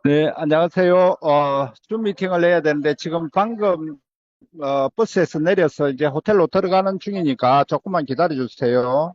네, 안녕하세요. 줌 미팅을 해야 되는데 지금 방금 버스에서 내려서 이제 호텔로 들어가는 중이니까 조금만 기다려 주세요.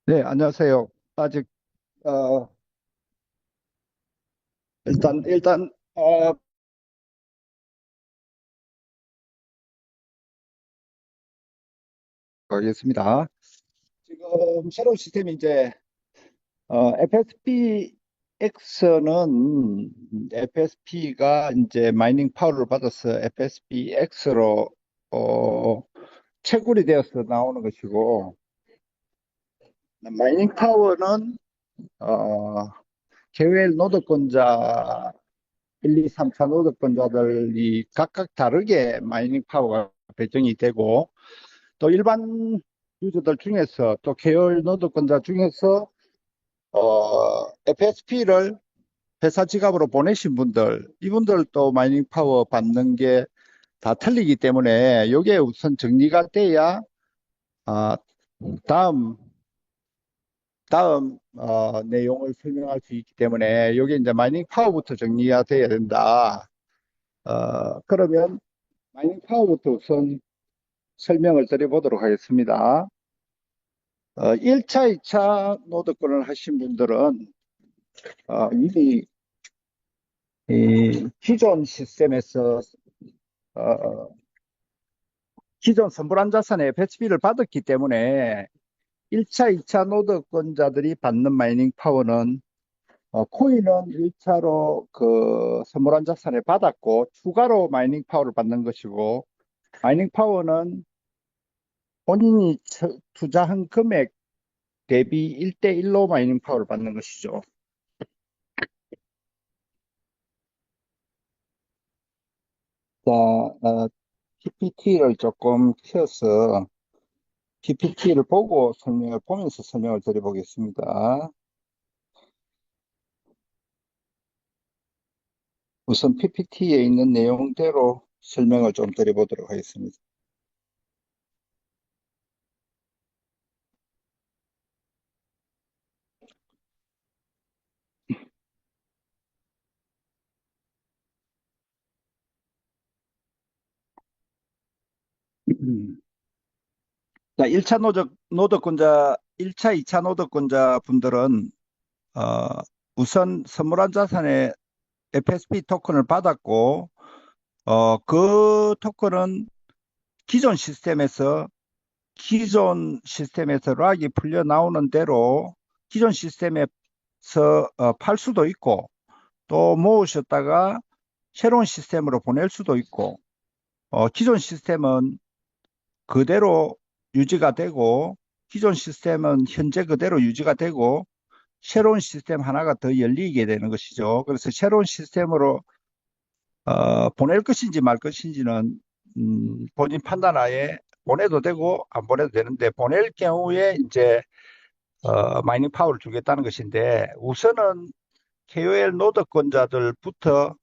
네, 안녕하세요. 아직 어, 일단 가겠습니다. 지금 새로운 시스템이 이제 FSPX는 FSP가 이제 마이닝 파워를 받아서 FSPX로 채굴이 되어서 나오는 것이고 마이닝 파워는 어, 개별 노드권자 1, 2, 3차 노드권자들이 각각 다르게 마이닝 파워가 배정이 되고 또 일반 유저들 중에서 또 계열 노드권자 중에서 FSP를 회사 지갑으로 보내신 분들 이분들도 마이닝 파워 받는 게 다 틀리기 때문에 이게 우선 정리가 돼야 아, 다음 내용을 설명할 수 있기 때문에 여기 이제 마이닝 파워부터 정리가 돼야 된다. 그러면 마이닝 파워부터 우선 설명을 드려보도록 하겠습니다. 1차, 2차 노드권을 하신 분들은 이미 이 기존 시스템에서 어, 기존 선불한 자산의 배치비를 받았기 때문에 1차, 2차 노드권자들이 받는 마이닝 파워는 코인은 1차로 그 선물한 자산을 받았고 추가로 마이닝 파워를 받는 것이고 마이닝 파워는 본인이 투자한 금액 대비 1대1로 마이닝 파워를 받는 것이죠. 자, PPT를 조금 키워서 PPT를 보고 보면서 설명을 드려보겠습니다. 우선 PPT에 있는 내용대로 설명을 좀 드려보도록 하겠습니다. 자, 1차 노드권자, 1차, 2차 노드권자 분들은, 어, 우선 선물한 자산의 FSP 토큰을 받았고, 그 토큰은 기존 시스템에서, 기존 시스템에서 락이 풀려 나오는 대로 기존 시스템에서 팔 수도 있고, 또 모으셨다가 새로운 시스템으로 보낼 수도 있고, 기존 시스템은 그대로 유지가 되고 기존 시스템은 현재 그대로 유지가 되고 새로운 시스템 하나가 더 열리게 되는 것이죠. 그래서 새로운 시스템으로 보낼 것인지 말 것인지는 본인 판단하에 보내도 되고 안 보내도 되는데 보낼 경우에 이제 마이닝 파워를 주겠다는 것인데 우선은 KOL 노드권자들부터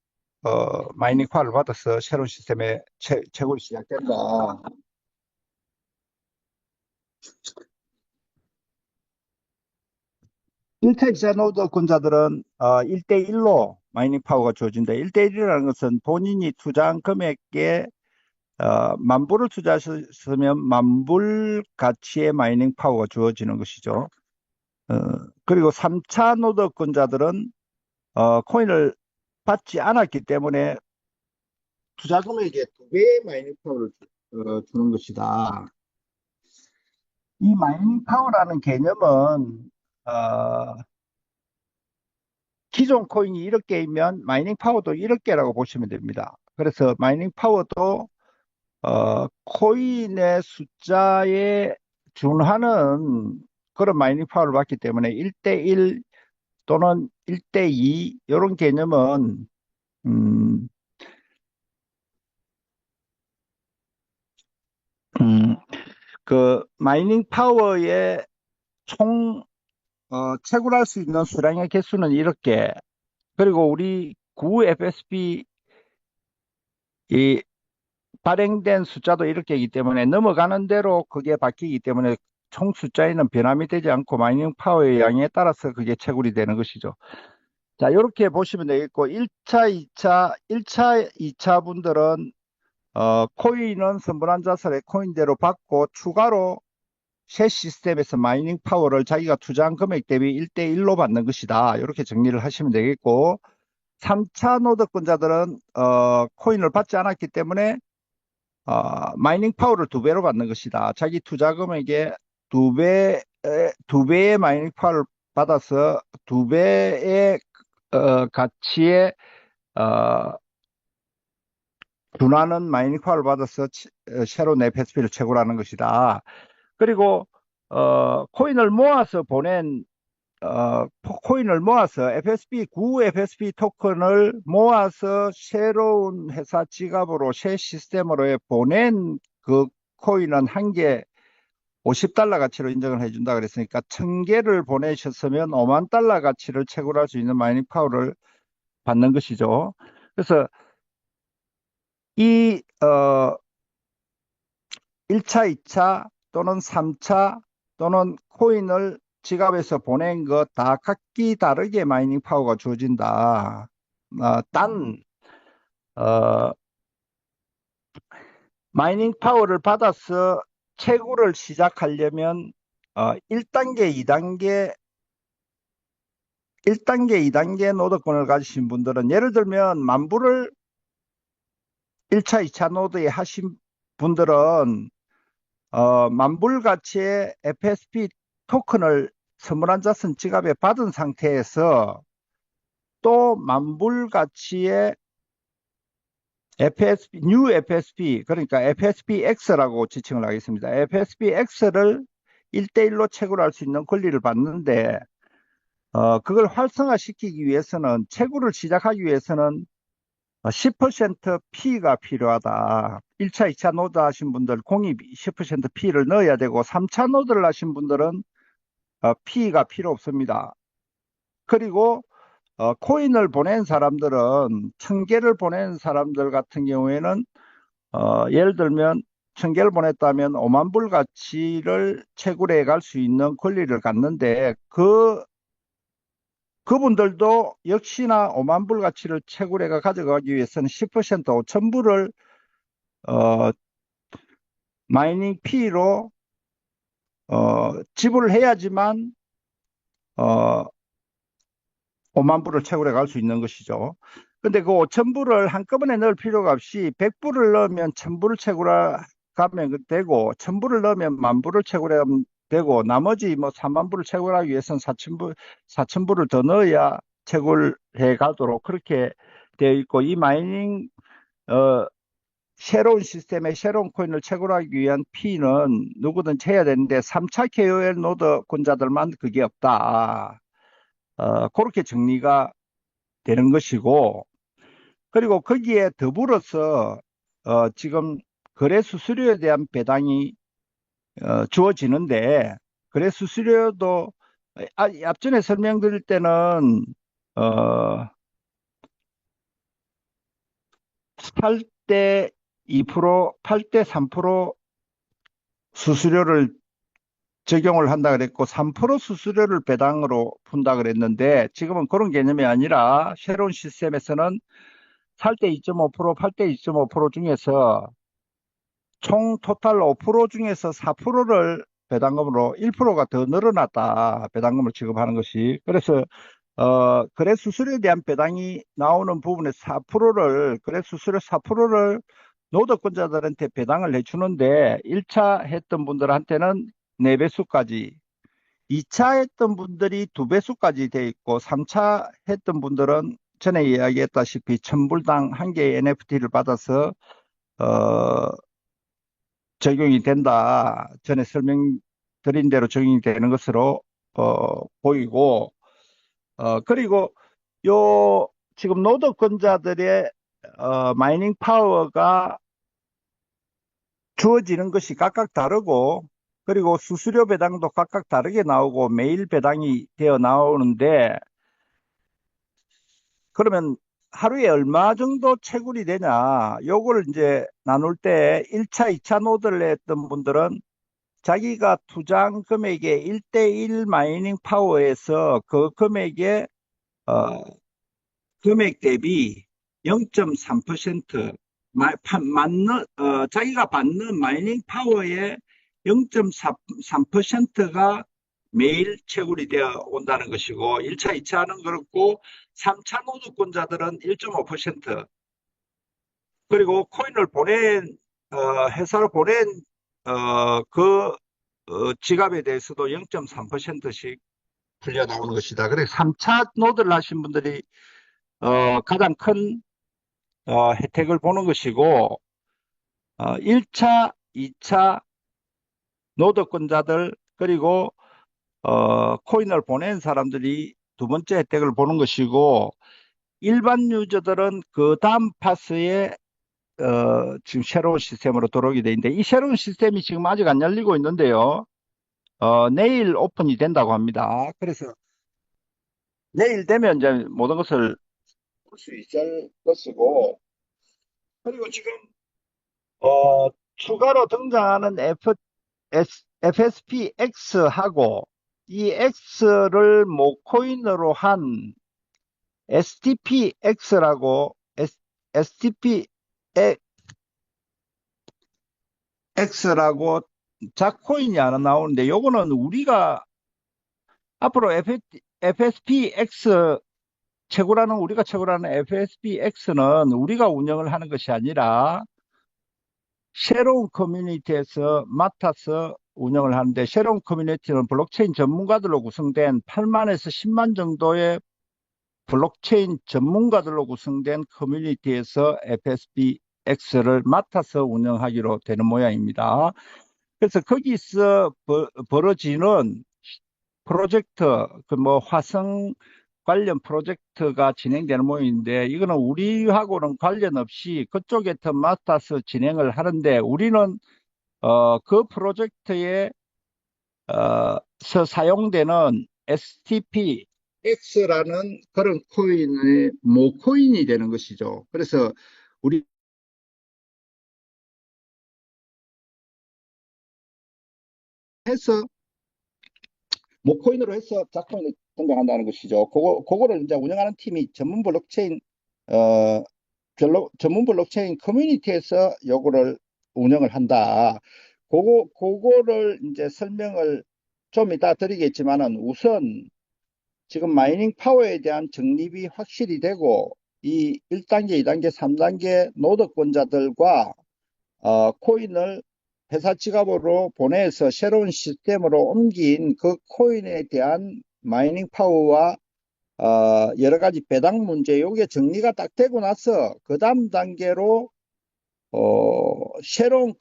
마이닝 파워를 받아서 새로운 시스템에 채굴이 시작된다. 1차, 2차 노드권자들은 1대1로 마이닝 파워가 주어진다. 1대1이라는 것은 본인이 투자한 금액에 만불을 투자하셨으면 만불 가치의 마이닝 파워가 주어지는 것이죠. 어, 그리고 3차 노드권자들은 코인을 받지 않았기 때문에 투자 금액의 두 배의 마이닝 파워를 주는 것이다. 이 마이닝 파워라는 개념은 어, 기존 코인이 1억 개이면 마이닝 파워도 1억 개라고 보시면 됩니다. 그래서 마이닝 파워도 코인의 숫자에 준하는 그런 마이닝 파워를 받기 때문에 1대1 또는 1대2 이런 개념은 음, 음, 그 마이닝 파워의 총 채굴할 수 있는 수량의 개수는 1억 개. 그리고 우리 구 FSP 이 발행된 숫자도 1억 개이기 때문에 넘어가는 대로 그게 바뀌기 때문에 총 숫자에는 변함이 되지 않고 마이닝 파워의 양에 따라서 그게 채굴이 되는 것이죠. 자, 이렇게 보시면 되겠고 1차, 2차 분들은 코인은 선분한 자산의 코인대로 받고 추가로 새 시스템에서 마이닝 파워를 자기가 투자한 금액 대비 1대1로 받는 것이다. 이렇게 정리를 하시면 되겠고 3차 노드권자들은 코인을 받지 않았기 때문에 마이닝 파워를 두 배로 받는 것이다. 자기 투자 금액의 두 배의 마이닝 파워를 받아서 두 배의 가치에 어, 준하는 마이닝 파워를 받아서 새로운 FSP를 채굴하는 것이다. 그리고 코인을 모아서 코인을 모아서 FSP, 구 FSP 토큰을 모아서 새로운 회사 지갑으로 새 시스템으로 보낸 그 코인은 한 개 50달러 가치로 인정을 해준다 그랬으니까 1000개를 보내셨으면 5만 달러 가치를 채굴할 수 있는 마이닝 파워를 받는 것이죠. 그래서 이 1차, 2차 또는 3차 또는 코인을 지갑에서 보낸 것 다 각기 다르게 마이닝 파워가 주어진다. 단, 어, 마이닝 파워를 받아서 채굴을 시작하려면 1단계, 2단계, 1단계, 2단계 노드권을 가지신 분들은 예를 들면 만불을 1차, 2차 노드에 하신 분들은 만불 가치의 FSP 토큰을 선물한 자선 지갑에 받은 상태에서 또 만불 가치의 FSP, 뉴 FSP, 그러니까 FSPX라고 지칭을 하겠습니다. FSPX를 1대1로 채굴할 수 있는 권리를 받는데, 그걸 활성화시키기 위해서는, 채굴을 시작하기 위해서는 10% P가 필요하다. 1차, 2차 노드 하신 분들 공입 10% P를 넣어야 되고 3차 노드를 하신 분들은 P가 필요 없습니다. 그리고 코인을 보낸 사람들은 1000개를 보낸 사람들 같은 경우에는 예를 들면 1000개를 보냈다면 5만 불 가치를 채굴해 갈 수 있는 권리를 갖는데 그분들도 역시나 5만 불 가치를 채굴해가 가져가기 위해서는 10% 5천 불을 어, 마이닝 피로 지불을 해야지만 어, 5만 불을 채굴해 갈 수 있는 것이죠. 근데 그 5천 불을 한꺼번에 넣을 필요가 없이 100불을 넣으면 1000불을 채굴하면 되고 1000불을 넣으면 만 불을 채굴하면 되고 나머지 뭐 3만 불을 채굴하기 위해서는 4천 불을 더 넣어야 채굴해 가도록 그렇게 되어 있고 이 마이닝 어, 새로운 시스템에 새로운 코인을 채굴하기 위한 피는 누구든지 해야 되는데 3차 KOL 노드권자들만 그게 없다. 그렇게 정리가 되는 것이고, 그리고 거기에 더불어서 지금 거래 수수료에 대한 배당이 주어지는데, 거래 수수료도 앞전에 설명드릴 때는 어, 8대 2%, 8대 3% 수수료를 적용을 한다 그랬고 3% 수수료를 배당으로 푼다 그랬는데 지금은 그런 개념이 아니라 새로운 시스템에서는 살 때 2.5%, 팔 때 2.5% 중에서 총 토탈 5% 중에서 4%를 배당금으로 1%가 더 늘어났다. 배당금을 지급하는 것이. 그래서 거래 수수료에 대한 배당이 나오는 부분에 4%를 거래 수수료 4%를 노동권자들한테 배당을 해주는데 1차 했던 분들한테는 4배수까지 2차 했던 분들이 2배수까지 돼 있고 3차 했던 분들은 전에 이야기했다시피 1000불당 한 개의 NFT를 받아서 어, 적용이 된다. 전에 설명드린 대로 적용이 되는 것으로 보이고 그리고 요 지금 노동권자들의 마이닝 파워가 주어지는 것이 각각 다르고 그리고 수수료 배당도 각각 다르게 나오고 매일 배당이 되어 나오는데 그러면 하루에 얼마 정도 채굴이 되냐 요거를 이제 나눌 때 1차, 2차 노드를 했던 분들은 자기가 투자한 금액의 1대1 마이닝 파워에서 그 금액의 어, 금액 대비 0.3% 자기가 받는 마이닝 파워의 0.3%가 매일 채굴이 되어 온다는 것이고 1차, 2차는 그렇고 3차 노동권자들은 1.5% 그리고 코인을 회사로 보낸 그 지갑에 대해서도 0.3%씩 풀려 나오는 것이다. 그래서 3차 노드를 하신 분들이 가장 큰 혜택을 보는 것이고 1차, 2차 노드권자들 그리고 코인을 보낸 사람들이 두 번째 혜택을 보는 것이고 일반 유저들은 그 다음 파스에 지금 새로운 시스템으로 들어오게 돼 있는데 이 새로운 시스템이 지금 아직 안 열리고 있는데요. 내일 오픈이 된다고 합니다. 그래서 내일 되면 이제 모든 것을 볼 수 있을 것이고 그리고 지금 추가로 등장하는 FSP X하고 이 X를 모코인으로 한 STP X라고 STP X라고 작코인이 하나 나오는데 요거는 우리가 앞으로 FSP X 우리가 채굴하는 FSP X는 우리가 운영을 하는 것이 아니라 새로운 커뮤니티에서 맡아서 운영을 하는데 새로운 커뮤니티는 블록체인 전문가들로 구성된 8만에서 10만 정도의 블록체인 전문가들로 구성된 커뮤니티에서 FSBX를 맡아서 운영하기로 되는 모양입니다. 그래서 거기서 벌어지는 프로젝트, 그 뭐 화성 관련 프로젝트가 진행되는 모양인데 이거는 우리하고는 관련 없이 그쪽에 더 맡아서 진행을 하는데 우리는 그 프로젝트에 서 사용되는 STP X라는 그런 코인의 모코인이 되는 것이죠. 그래서 우리 해서 모코인으로 해서 작코인을 등장한다는 것이죠. 그거를 이제 운영하는 팀이 어, 전문 블록체인 커뮤니티에서 요거를 운영을 한다. 그거를 이제 설명을 좀 이따 드리겠지만은 우선 지금 마이닝 파워에 대한 적립이 확실히 되고 이 1단계, 2단계, 3단계 노드권자들과 코인을 회사 지갑으로 보내서 새로운 시스템으로 옮긴 그 코인에 대한 마이닝 파워와 여러 가지 배당 문제 요게 정리가 딱 되고 나서 그 다음 단계로 새로운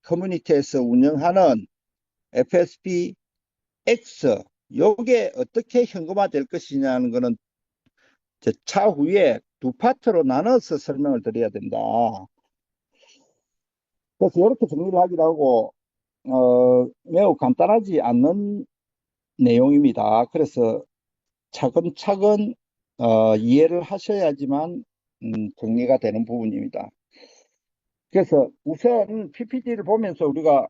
커뮤니티에서 운영하는 FSP X 요게 어떻게 현금화 될 것이냐는 거는 차후에 두 파트로 나눠서 설명을 드려야 된다. 그래서 이렇게 정리를 하기로 하고 매우 간단하지 않는 내용입니다. 그래서 차근차근 이해를 하셔야지만 정리가 되는 부분입니다. 그래서 우선 PPT를 보면서 우리가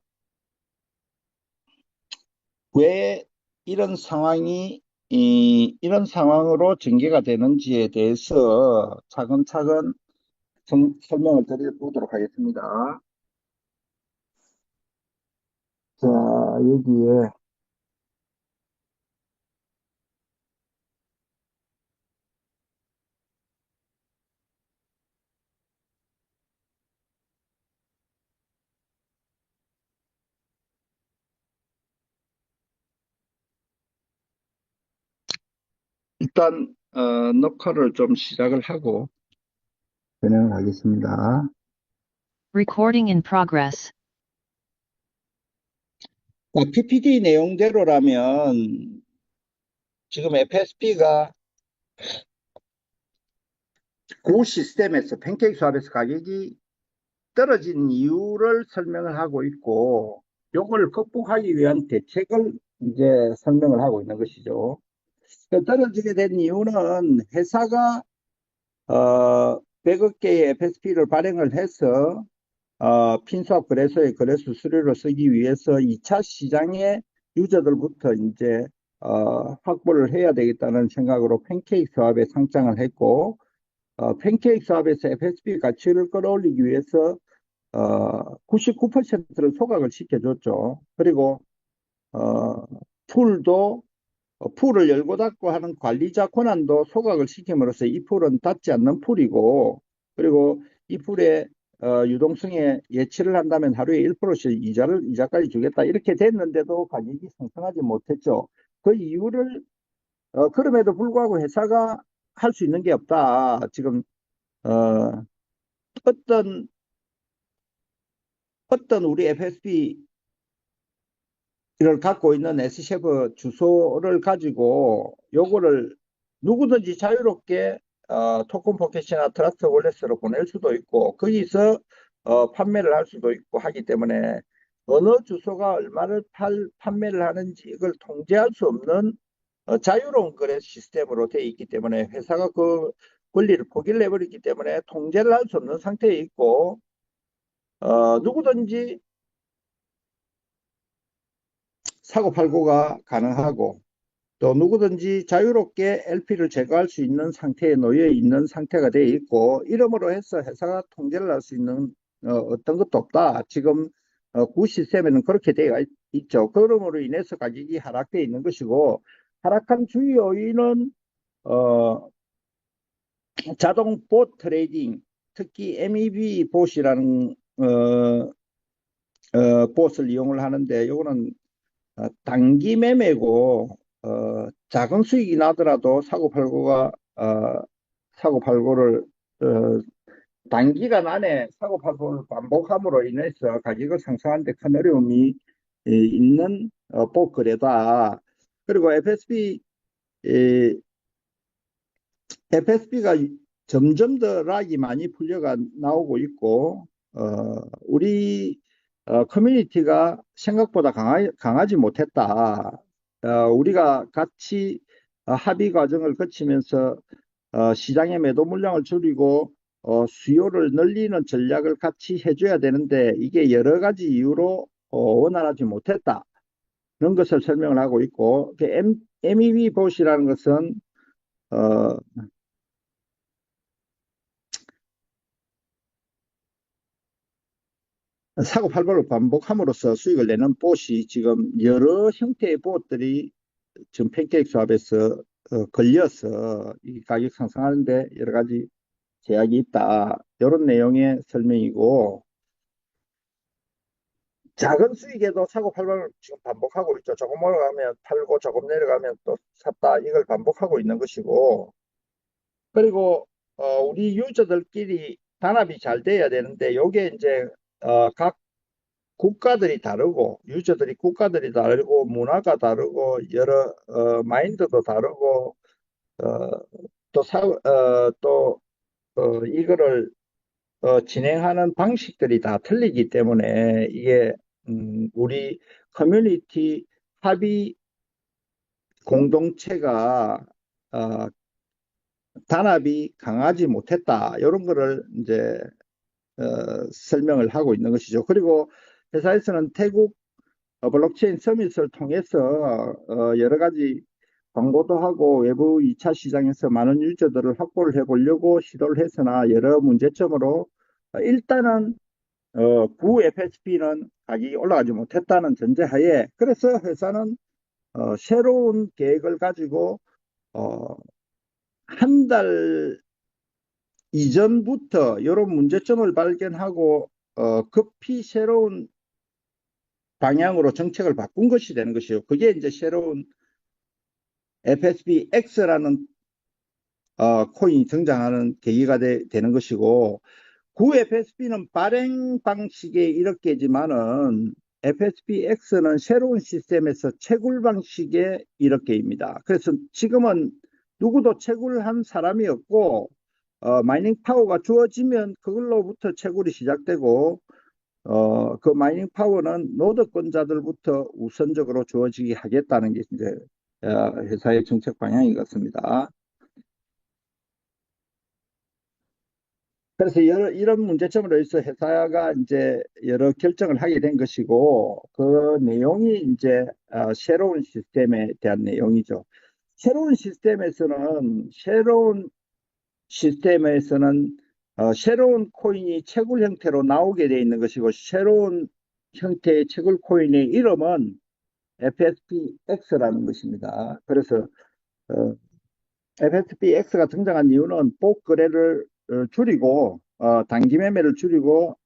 왜 이런 상황이 이런 상황으로 전개가 되는지에 대해서 차근차근 설명을 드려보도록 하겠습니다. 자, 여기에 일단 녹화를 좀 시작을 하고 진행을 하겠습니다. Recording in progress. PPT 내용대로라면 지금 FSP가 그 시스템에서 팬케이크 수합에서 가격이 떨어진 이유를 설명을 하고 있고, 요걸 극복하기 위한 대책을 이제 설명을 하고 있는 것이죠. 떨어지게 된 이유는 회사가 100억 개의 FSP를 발행을 해서 핀수합 거래소의 거래소 수수료를 쓰기 위해서 2차 시장의 유저들부터 이제 확보를 해야 되겠다는 생각으로 팬케이크 수합에 상장을 했고, 팬케이크 수합에서 FSP 가치를 끌어올리기 위해서 99%를 소각을 시켜줬죠. 그리고 어, 풀도 풀을 열고 닫고 하는 관리자 권한도 소각을 시킴으로써 이 풀은 닫지 않는 풀이고, 그리고 이 풀의 유동성에 예치를 한다면 하루에 1%씩 이자까지 주겠다 이렇게 됐는데도 가격이 상승하지 못했죠. 그 이유를 그럼에도 불구하고 회사가 할 수 있는 게 없다. 지금 어, 어떤 우리 FSP 를 갖고 있는 S셰프 주소를 가지고 요거를 누구든지 자유롭게 토큰 포켓이나 트러스트 월렛으로 보낼 수도 있고 거기서 판매를 할 수도 있고 하기 때문에 어느 주소가 얼마를 판매를 하는지 이걸 통제할 수 없는 자유로운 거래 시스템으로 되어 있기 때문에 회사가 그 권리를 포기를 해버렸기 때문에 통제를 할 수 없는 상태에 있고 누구든지 사고팔고가 가능하고 또 누구든지 자유롭게 LP를 제거할 수 있는 상태에 놓여 있는 상태가 되어 있고 이러므로 해서 회사가 통제를 할 수 있는 어떤 것도 없다. 지금 구 시스템에는 그렇게 되어 있죠. 그러므로 인해서 가격이 하락되어 있는 것이고 하락한 주요 요인은 어, 자동 봇 트레이딩 특히 MEV 봇이라는 봇을 이용을 하는데 이거는 단기 매매고 작은 수익이 나더라도 사고팔고를 어, 단기간 안에 사고팔고를 반복함으로 인해서 가격을 상승하는데 큰 어려움이 있는 보거래다. 그리고 FSB가 점점 더 락이 많이 풀려가 나오고 있고, 우리 커뮤니티가 생각보다 강하지 못했다. 우리가 같이 합의 과정을 거치면서 시장의 매도 물량을 줄이고 수요를 늘리는 전략을 같이 해줘야 되는데 이게 여러 가지 이유로 원활하지 못했다. 그런 것을 설명을 하고 있고, MEV 보시라는 것은 어, 사고팔고를 반복함으로써 수익을 내는 봇이 지금 여러 형태의 봇들이 지금 팬케이크 수합에서 걸려서 이 가격 상승하는데 여러 가지 제약이 있다. 이런 내용의 설명이고 작은 수익에도 사고팔고를 지금 반복하고 있죠. 조금 올라가면 팔고 조금 내려가면 또 샀다. 이걸 반복하고 있는 것이고 그리고 우리 유저들끼리 단합이 잘 돼야 되는데 요게 이제 각 국가들이 다르고 유저들이 국가들이 다르고 문화가 다르고 여러 마인드도 다르고 어, 또 이거를 진행하는 방식들이 다 틀리기 때문에 이게 우리 커뮤니티 합의 공동체가 어, 단합이 강하지 못했다 이런 거를 이제 설명을 하고 있는 것이죠. 그리고 회사에서는 태국 블록체인 서밋을 통해서 여러 가지 광고도 하고 외부 2차 시장에서 많은 유저들을 확보를 해보려고 시도를 했으나 여러 문제점으로 일단은 구 FSP는 가격이 올라가지 못했다는 전제하에 그래서 회사는 새로운 계획을 가지고 한 달 이전부터 이런 문제점을 발견하고 급히 새로운 방향으로 정책을 바꾼 것이 되는 것이요. 그게 이제 새로운 FSBX라는 코인이 등장하는 계기가 되는 것이고, 구 FSB는 발행 방식이 이렇게지만은 FSBX는 새로운 시스템에서 채굴 방식의 이렇게입니다. 그래서 지금은 누구도 채굴한 사람이 없고 마이닝 파워가 주어지면 그걸로부터 채굴이 시작되고 그 마이닝 파워는 노드권자들부터 우선적으로 주어지게 하겠다는 게 이제 회사의 정책 방향인 것 같습니다. 그래서 이런 문제점으로 해서 회사가 이제 여러 결정을 하게 된 것이고, 그 내용이 이제 새로운 시스템에 대한 내용이죠. 새로운 시스템에서는 새로운 코인이 채굴 형태로 나오게 되어 있는 것이고, 새로운 형태의 채굴 코인의 이름은 FSPX라는 것입니다. 그래서 어, FSPX가 등장한 이유는 복 거래를 줄이고 단기 매매를 줄이고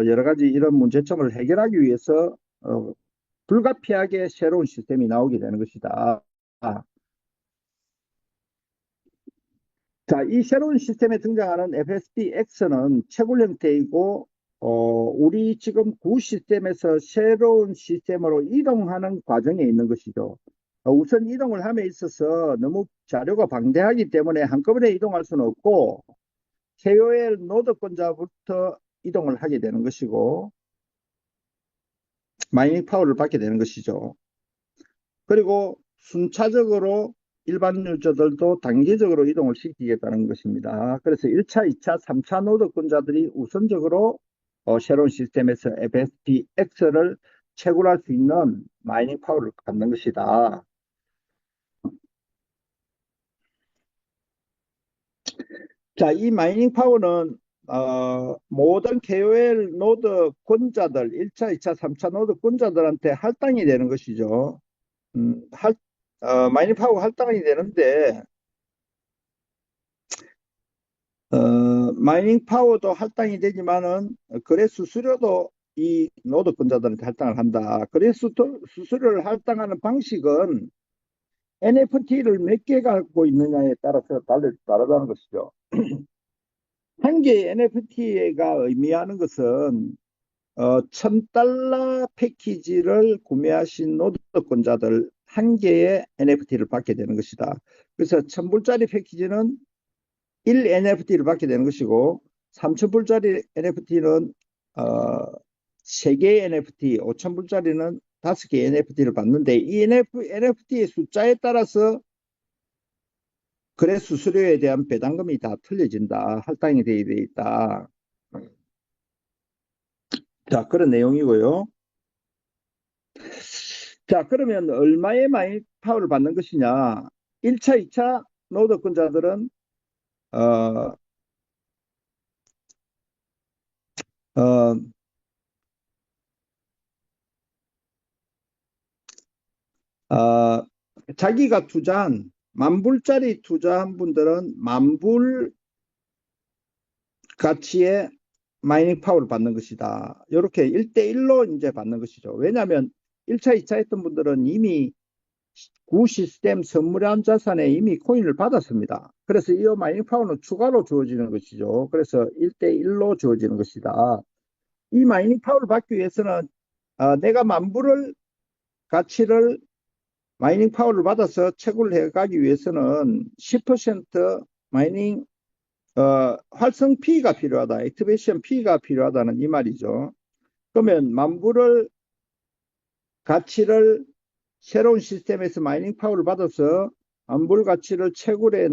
여러 가지 이런 문제점을 해결하기 위해서 불가피하게 새로운 시스템이 나오게 되는 것이다. 자, 이 새로운 시스템에 등장하는 FSPX는 채굴 형태이고 우리 지금 구 시스템에서 새로운 시스템으로 이동하는 과정에 있는 것이죠. 우선 이동을 함에 있어서 너무 자료가 방대하기 때문에 한꺼번에 이동할 수는 없고 KOL 노드권자부터 이동을 하게 되는 것이고 마이닝 파워를 받게 되는 것이죠. 그리고 순차적으로 일반 유저들도 단계적으로 이동을 시키겠다는 것입니다. 그래서 1차, 2차, 3차 노드권자들이 우선적으로 새로운 시스템에서 FSPX를 채굴할 수 있는 마이닝 파워를 갖는 것이다. 자, 이 마이닝 파워는 모든 KOL 노드 권자들, 1차, 2차, 3차 노드 권자들한테 할당이 되는 것이죠. 음, 할, 마이닝 파워가 할당이 되는데 마이닝 파워도 할당이 되지만은 거래 수수료도 이 노드권자들한테 할당을 한다. 거래 수수료를 할당하는 방식은 NFT를 몇 개 갖고 있느냐에 따라서 다르다는 것이죠. 한 개의 NFT가 의미하는 것은 1000달러 패키지를 구매하신 노드권자들 한 개의 NFT를 받게 되는 것이다. 그래서 1000불짜리 패키지는 1 NFT를 받게 되는 것이고 3000불짜리 NFT는 3개의 NFT, 5000불짜리는 5개의 NFT를 받는데 이 NFT의 숫자에 따라서 거래 수수료에 대한 배당금이 다 틀려진다. 할당이 되어 있다. 자, 그런 내용이고요. 자, 그러면 얼마의 마이닝 파워를 받는 것이냐? 1차, 2차 노드권자들은 어, 어, 자기가 투자한 만불짜리 투자한 분들은 만불 가치의 마이닝 파워를 받는 것이다. 이렇게 1대1로 이제 받는 것이죠. 왜냐하면 1차, 2차 했던 분들은 이미 구 시스템 선물한 자산에 이미 코인을 받았습니다. 그래서 이 마이닝 파워는 추가로 주어지는 것이죠. 그래서 1대1로 주어지는 것이다. 이 마이닝 파워를 받기 위해서는 내가 만불을 가치를 마이닝 파워를 받아서 채굴을 해가기 위해서는 10% 마이닝 활성 P가 필요하다. 액티베이션 P가 필요하다는 이 말이죠. 그러면 만불을 가치를 새로운 시스템에서 마이닝 파워를 받아서 만불 가치를 채굴해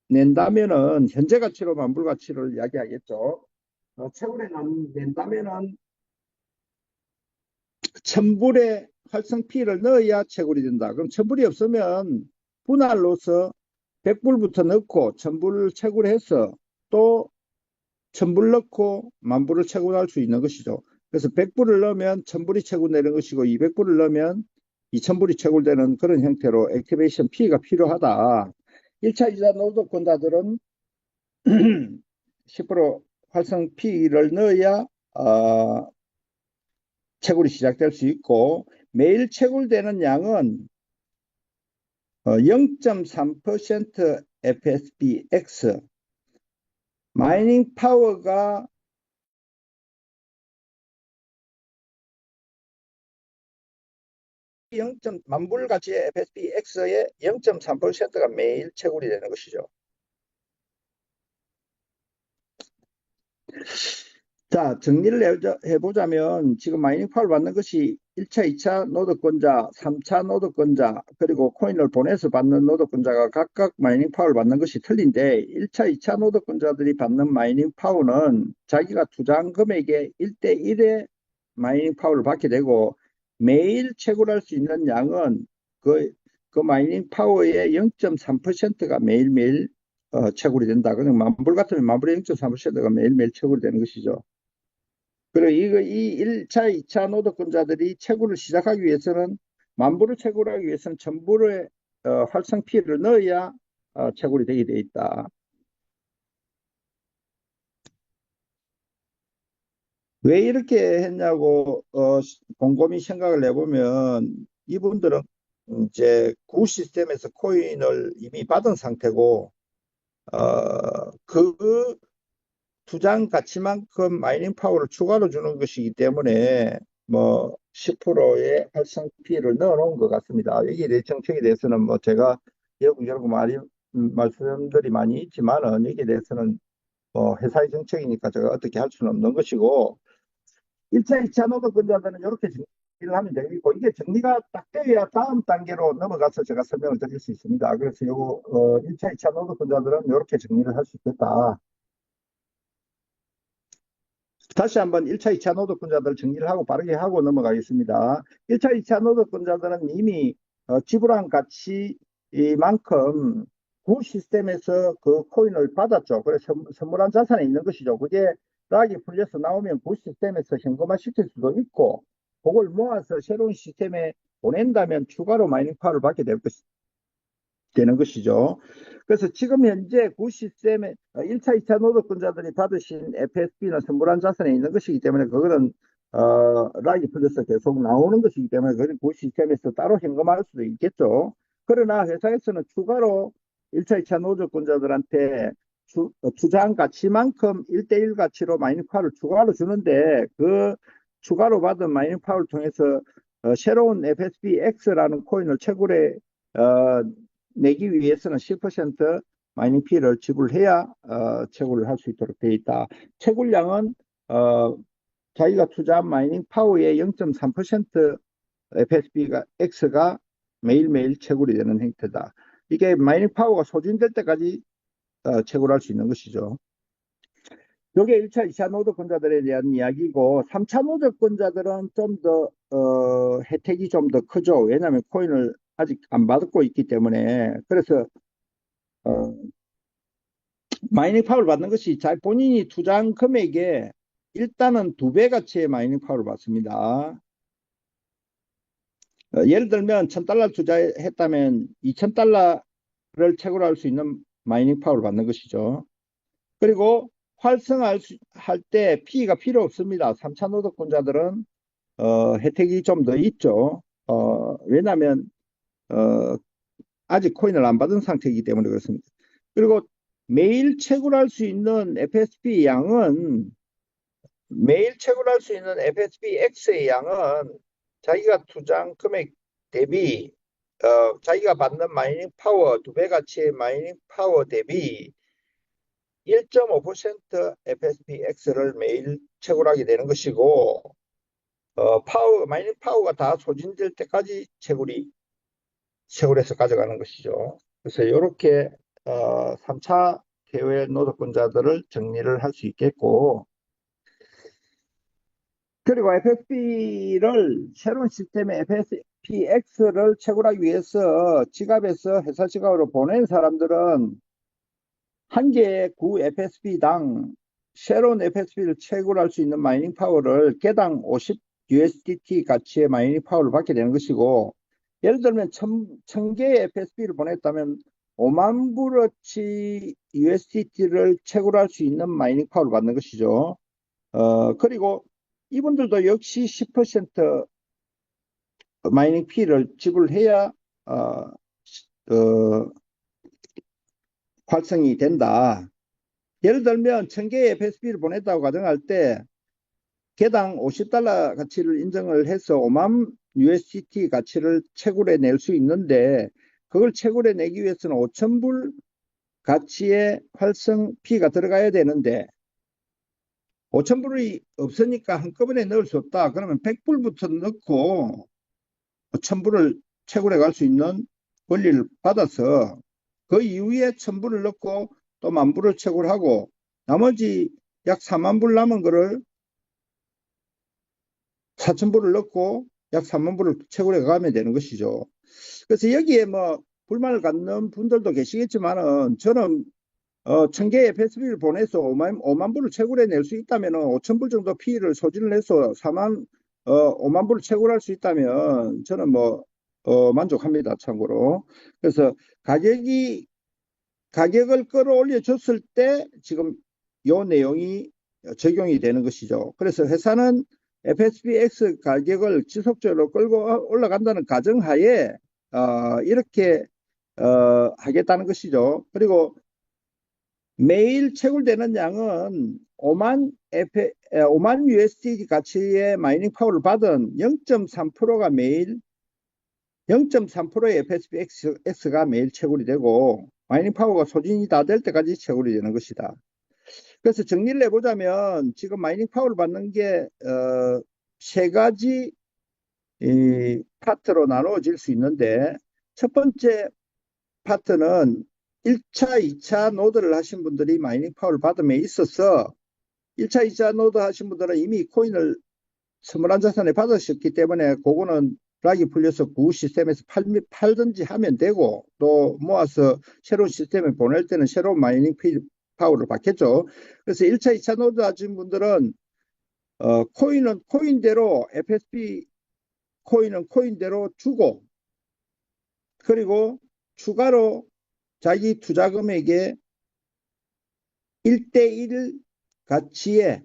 낸다면은 현재 가치로 만불 가치를 이야기하겠죠. 채굴해 낸다면은 1000불의 활성 P를 넣어야 채굴이 된다. 그럼 1000불이 없으면 분할로서 100불부터 넣고 1000불을 채굴해서 또 1000불 넣고 10,000불을 채굴할 수 있는 것이죠. 그래서 100불을 넣으면 1000불이 채굴되는 것이고 200불을 넣으면 2000불이 채굴되는 그런 형태로 액티베이션 P가 필요하다. 1차, 2차 노드권자들은 10% 활성 P를 넣어야 채굴이 시작될 수 있고, 매일 채굴되는 양은 0.3% FSBX, 마이닝 파워가 0.만불 가치의 FSBX의 0.3%가 매일 채굴이 되는 것이죠. 자, 정리를 해보자면 지금 마이닝 파워를 받는 것이 1차, 2차 노드권자, 3차 노드권자, 그리고 코인을 보내서 받는 노드권자가 각각 마이닝 파워를 받는 것이 틀린데 1차, 2차 노드권자들이 받는 마이닝 파워는 자기가 투자한 금액의 1대1의 마이닝 파워를 받게 되고 매일 채굴할 수 있는 양은 그 마이닝 파워의 0.3%가 매일매일 채굴이 된다. 그럼 만불 같으면 만불의 0.3%가 매일매일 채굴이 되는 것이죠. 그리고 이 1차, 2차 노드권자들이 채굴을 시작하기 위해서는 만불을 채굴하기 위해서는 1000불의 활성 P를 넣어야 채굴이 되게 돼 있다. 왜 이렇게 했냐고 곰곰이 생각을 해보면 이분들은 이제 구 시스템에서 코인을 이미 받은 상태고 그 투자한 가치만큼 마이닝 파워를 추가로 주는 것이기 때문에 뭐 10%의 활성 P를 넣어 놓은 것 같습니다. 여기에 대해 정책에 대해서는 뭐 제가 여러분 말씀들이 많이 있지만은 여기에 대해서는 뭐 회사의 정책이니까 제가 어떻게 할 수는 없는 것이고 1차, 2차 노동권자들은 이렇게 정리를 하면 되겠고 이게 정리가 딱 돼야 다음 단계로 넘어가서 제가 설명을 드릴 수 있습니다. 그래서 요거 1차, 2차 노동권자들은 이렇게 정리를 할 수 있겠다. 다시 한번 1차, 2차 노동권자들 정리를 하고 빠르게 하고 넘어가겠습니다. 1차, 2차 노동권자들은 이미 지불한 가치만큼 구 시스템에서 그 코인을 받았죠. 그래서 선물한 자산에 있는 것이죠. 그게 락이 풀려서 나오면 구 시스템에서 현금화 시킬 수도 있고 그걸 모아서 새로운 시스템에 보낸다면 추가로 마이닝 파워를 받게 되는 것이죠. 그래서 지금 현재 구 시스템의 1차, 2차 노동권자들이 받으신 FSB는 선물한 자산에 있는 것이기 때문에 그거는 락이 풀려서 계속 나오는 것이기 때문에 그건 구 시스템에서 따로 현금화할 수도 있겠죠. 그러나 회사에서는 추가로 1차, 2차 노조권자들한테 투자한 가치만큼 1대1 가치로 마이닝 파워를 추가로 주는데 그 추가로 받은 마이닝 파워를 통해서 새로운 FSB X라는 코인을 채굴해 내기 위해서는 10% 마이닝 피를 지불해야 채굴을 할 수 있도록 되어 있다. 채굴량은 자기가 투자한 마이닝 파워의 0.3% FSB가 X가 매일매일 채굴이 되는 형태다. 이게 마이닝 파워가 소진될 때까지 채굴할 수 있는 것이죠. 이게 1차, 2차 노드권자들에 대한 이야기고 3차 노드권자들은 좀 더 혜택이 좀 더 크죠. 왜냐하면 코인을 아직 안 받고 있기 때문에. 그래서 어, 마이닝 파워를 받는 것이 본인이 투자한 금액에 일단은 2배 가치의 마이닝 파워를 받습니다. 예를 들면 1000달러 투자했다면 2000달러를 채굴할 수 있는 마이닝 파워를 받는 것이죠. 그리고 활성할 때 P가 필요 없습니다. 3차 노동권자들은 혜택이 좀 더 있죠. 왜냐하면 아직 코인을 안 받은 상태이기 때문에 그렇습니다. 그리고 매일 채굴할 수 있는 FSB 양은 매일 채굴할 수 있는 FSB X의 양은 자기가 투자한 금액 대비 자기가 받는 마이닝 파워 2배 가치의 마이닝 파워 대비 1.5% FSB X를 매일 채굴하게 되는 것이고 마이닝 파워가 다 소진될 때까지 채굴해서 가져가는 것이죠. 그래서 이렇게 3차 대외 노동권자들을 정리를 할 수 있겠고 그리고 FSB를 새로운 시스템의 FSPX를 채굴하기 위해서 지갑에서 회사 지갑으로 보낸 사람들은 한 개의 구 FSB당 새로운 FSB를 채굴할 수 있는 마이닝 파워를 개당 50 USDT 가치의 마이닝 파워를 받게 되는 것이고, 예를 들면 1000개의 FSB를 보냈다면 5만 불어치 USDT를 채굴할 수 있는 마이닝 파워를 받는 것이죠. 그리고 이분들도 역시 10% 마이닝 피를 지불해야 활성이 된다. 예를 들면 1000개의 FSB를 보냈다고 가정할 때 개당 50달러 가치를 인정을 해서 5만 USDT 가치를 채굴해 낼 수 있는데, 그걸 채굴해 내기 위해서는 5,000불 가치의 활성 피가 들어가야 되는데 5,000불이 없으니까 한꺼번에 넣을 수 없다. 그러면 100불부터 넣고 1,000불을 채굴해 갈 수 있는 권리를 받아서 그 이후에 1,000불을 넣고 또 10,000불을 채굴하고 나머지 약 4만 불 남은 거를 4,000불을 넣고 약 3만 불을 채굴해 가면 되는 것이죠. 그래서 여기에 뭐 불만을 갖는 분들도 계시겠지만은 저는 1,000개의 패스비를 보내서 5만 불을 채굴해 낼 수 있다면 5,000불 정도 피를 소진을 해서 5만 불을 채굴할 수 있다면 저는 뭐 만족합니다. 참고로. 그래서 가격을 끌어올려 줬을 때 지금 요 내용이 적용이 되는 것이죠. 그래서 회사는 FSBX 가격을 지속적으로 끌고 올라간다는 가정하에 이렇게 하겠다는 것이죠. 그리고 매일 채굴되는 양은 5만 USD 가치의 마이닝 파워를 받은 0.3%가 매일 0.3%의 FSBX가 매일 채굴이 되고 마이닝 파워가 소진이 다 될 때까지 채굴이 되는 것이다. 그래서 정리를 해보자면 지금 마이닝 파워를 받는 게 세 가지 파트로 나누어질 수 있는데, 첫 번째 파트는 1차, 2차 노드를 하신 분들이 마이닝 파워를 받음에 있어서 1차, 2차 노드 하신 분들은 이미 코인을 선물한 자산에 받으셨기 때문에 그거는 락이 풀려서 구 시스템에서 팔든지 하면 되고, 또 모아서 새로운 시스템에 보낼 때는 새로운 마이닝 파워를 받겠죠. 그래서 1차, 2차 노드 하신 분들은 코인은 코인대로 FSP 코인은 코인대로 주고, 그리고 추가로 자기 투자 금액의 1대1 가치에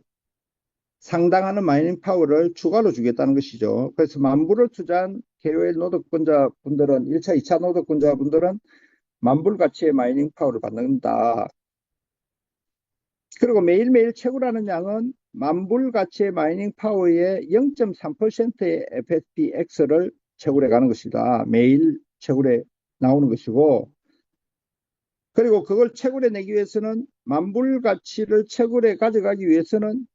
상당하는 마이닝 파워를 추가로 주겠다는 것이죠. 그래서 10,000불을 투자한 KOL 노동권자분들은 1차, 2차 노동권자분들은 10,000불 가치의 마이닝 파워를 받는다. 그리고 매일매일 채굴하는 양은 10,000불 가치의 마이닝 파워의 0.3%의 FSPX를 채굴해 가는 것이다. 매일 채굴해 나오는 것이고, 그리고 그걸 채굴해 내기 위해서는 10,000불 가치를 채굴해 가져가기 위해서는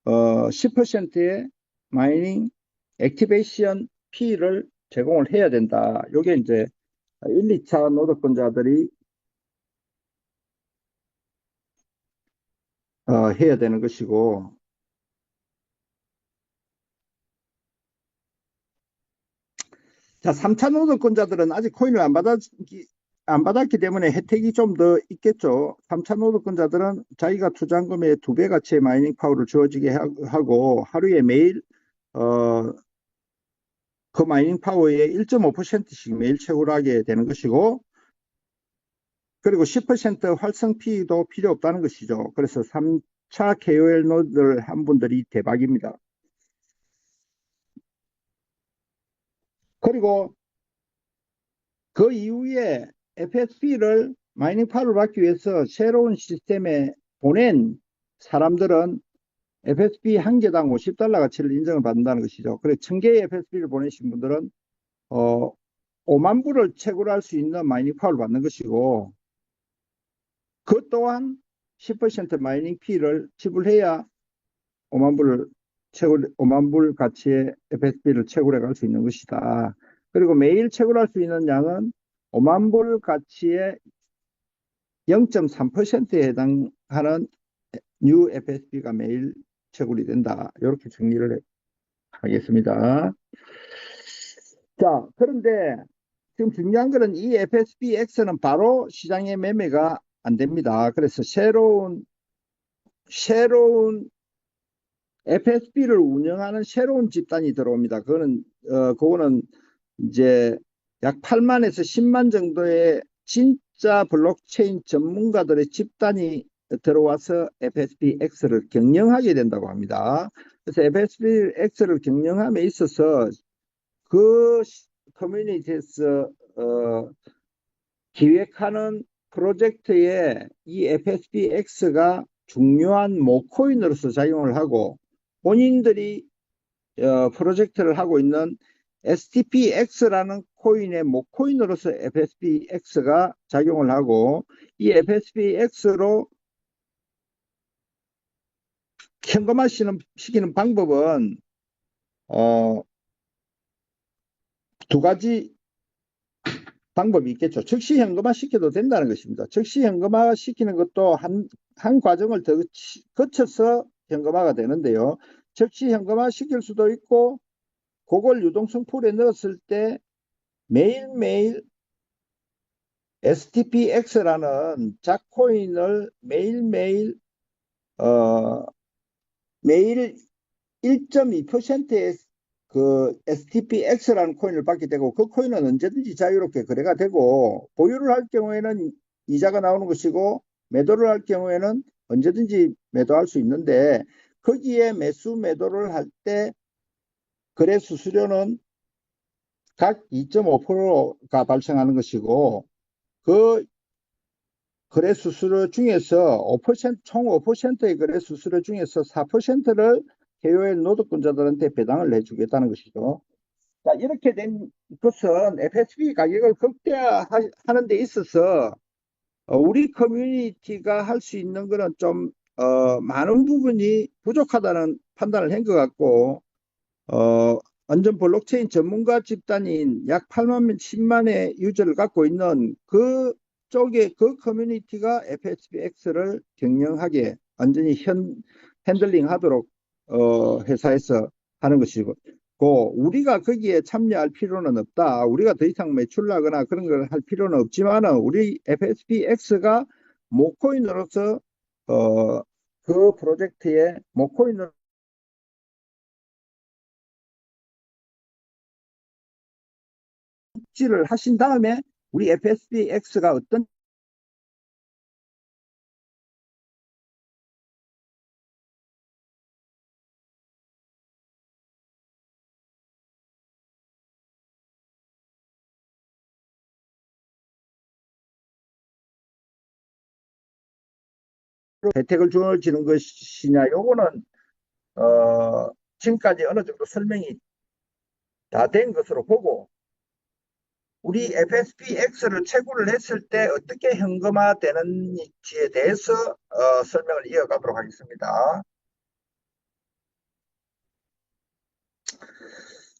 10%의 마이닝 액티베이션 피를 제공을 해야 된다. 이게 이제 1, 2차 노동권자들이 해야 되는 것이고, 자, 3차 노동권자들은 아직 코인을 안 받았기 때문에 혜택이 좀 더 있겠죠. 3차 노동권자들은 자기가 투자한 금액의 2배 가치의 마이닝 파워를 주어지게 하고 하루에 매일 그 마이닝 파워의 1.5%씩 매일 채굴하게 되는 것이고, 그리고 10% 활성 피도 필요 없다는 것이죠. 그래서 3차 KOL 노드를 한 분들이 대박입니다. 그리고 그 이후에 FSP를 마이닝 파워를 받기 위해서 새로운 시스템에 보낸 사람들은 FSP 한 개당 50달러 가치를 인정을 받는다는 것이죠. 그래서 1000개의 FSP를 보내신 분들은 5만 불을 채굴할 수 있는 마이닝 파워를 받는 것이고, 그 또한 10% 마이닝 피를 지불해야 5만 불 가치의 FSP를 채굴해 갈 수 있는 것이다. 그리고 매일 채굴할 수 있는 양은 5만 불 가치의 0.3%에 해당하는 뉴 FSP가 매일 채굴이 된다. 이렇게 정리를 하겠습니다. 자, 그런데 지금 중요한 거는 이 FSBX는 바로 시장에 매매가 안 됩니다. 그래서 새로운 FSB를 운영하는 새로운 집단이 들어옵니다. 그거는 이제 약 8만에서 10만 정도의 진짜 블록체인 전문가들의 집단이 들어와서 FSBX를 경영하게 된다고 합니다. 그래서 FSBX를 경영함에 있어서 그 커뮤니티에서 기획하는 프로젝트에 이 FSBX가 중요한 모코인으로서 작용을 하고 본인들이 프로젝트를 하고 있는 STPX라는 코인의 모코인으로서 FSBX가 작용을 하고 이 FSBX로 현금화 시키는 방법은 두 가지 방법이 있겠죠. 즉시 현금화 시켜도 된다는 것입니다. 즉시 현금화 시키는 것도 한 과정을 더 거쳐서 현금화가 되는데요. 즉시 현금화 시킬 수도 있고 그걸 유동성 풀에 넣었을 때 매일매일 STPX라는 잣코인을 매일 1.2%의 그 STPX라는 코인을 받게 되고 그 코인은 언제든지 자유롭게 거래가 되고 보유를 할 경우에는 이자가 나오는 것이고 매도를 할 경우에는 언제든지 매도할 수 있는데 거기에 매도를 할 때 거래 수수료는 각 2.5%가 발생하는 것이고 그 거래 수수료 중에서 5%, 총 5%의 거래 수수료 중에서 4%를 KOL 노동권자들한테 배당을 해주겠다는 것이죠. 자, 이렇게 된 것은 FSB 가격을 극대화하는 데 있어서 우리 커뮤니티가 할 수 있는 거는 좀 많은 부분이 부족하다는 판단을 한 것 같고 완전 블록체인 전문가 집단인 약 8만 10만의 유저를 갖고 있는 그 쪽에 그 커뮤니티가 FSBX를 경영하게 완전히 핸들링 하도록 회사에서 하는 것이고 우리가 거기에 참여할 필요는 없다. 우리가 더 이상 매출나거나 그런 걸 할 필요는 없지만은 우리 FSBX가 모코인으로서 그 프로젝트에 모코인으로 지를 하신 다음에 우리 FSBX가 어떤 혜택을 주어지는 것이냐, 요거는 지금까지 어느 정도 설명이 다 된 것으로 보고 우리 FSBX를 채굴을 했을 때 어떻게 현금화 되는지에 대해서 설명을 이어가도록 하겠습니다.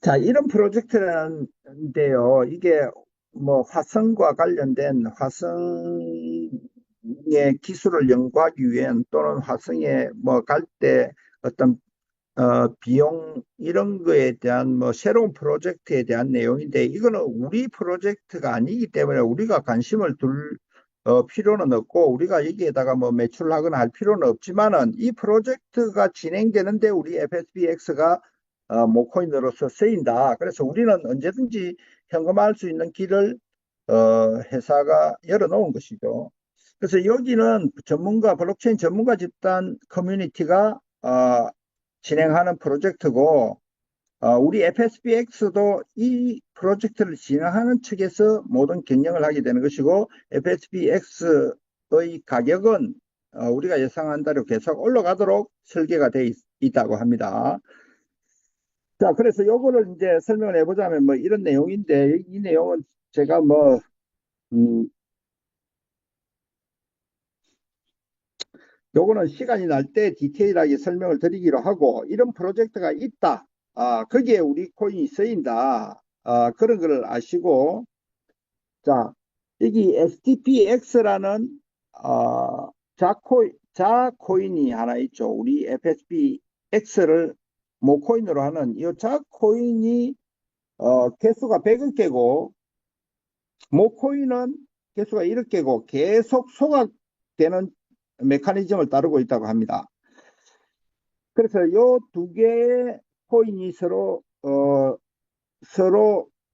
자, 이런 프로젝트인데요. 이게 뭐 화성과 관련된 화성의 기술을 연구하기 위한 또는 화성에 뭐 갈 때 어떤 비용 이런 거에 대한 뭐 새로운 프로젝트에 대한 내용인데 이거는 우리 프로젝트가 아니기 때문에 우리가 관심을 둘 필요는 없고 우리가 여기에다가 뭐 매출하거나 할 필요는 없지만은 이 프로젝트가 진행되는데 우리 FSBX가 모코인으로서 쓰인다. 그래서 우리는 언제든지 현금화할 수 있는 길을 회사가 열어놓은 것이죠. 그래서 여기는 블록체인 전문가 집단 커뮤니티가 진행하는 프로젝트고 우리 FSBX도 이 프로젝트를 진행하는 측에서 모든 경영을 하게 되는 것이고 FSBX의 가격은 우리가 예상한 대로 계속 올라가도록 설계가 되어 있다고 합니다. 자, 그래서 요거를 이제 설명을 해보자면 뭐 이런 내용인데 이 내용은 제가 뭐 음, 요거는 시간이 날 때 디테일하게 설명을 드리기로 하고 이런 프로젝트가 있다. 거기에 우리 코인이 쓰인다. 그런 걸 아시고 자, 여기 STPX라는 자코인이 하나 있죠. 우리 FSBX를 모코인으로 하는 이 자코인이 개수가 100억 개고 모코인은 개수가 1억 개고 계속 소각되는 메커니즘을 따르고 있다고 합니다. 그래서 이 두 개의 코인이 서로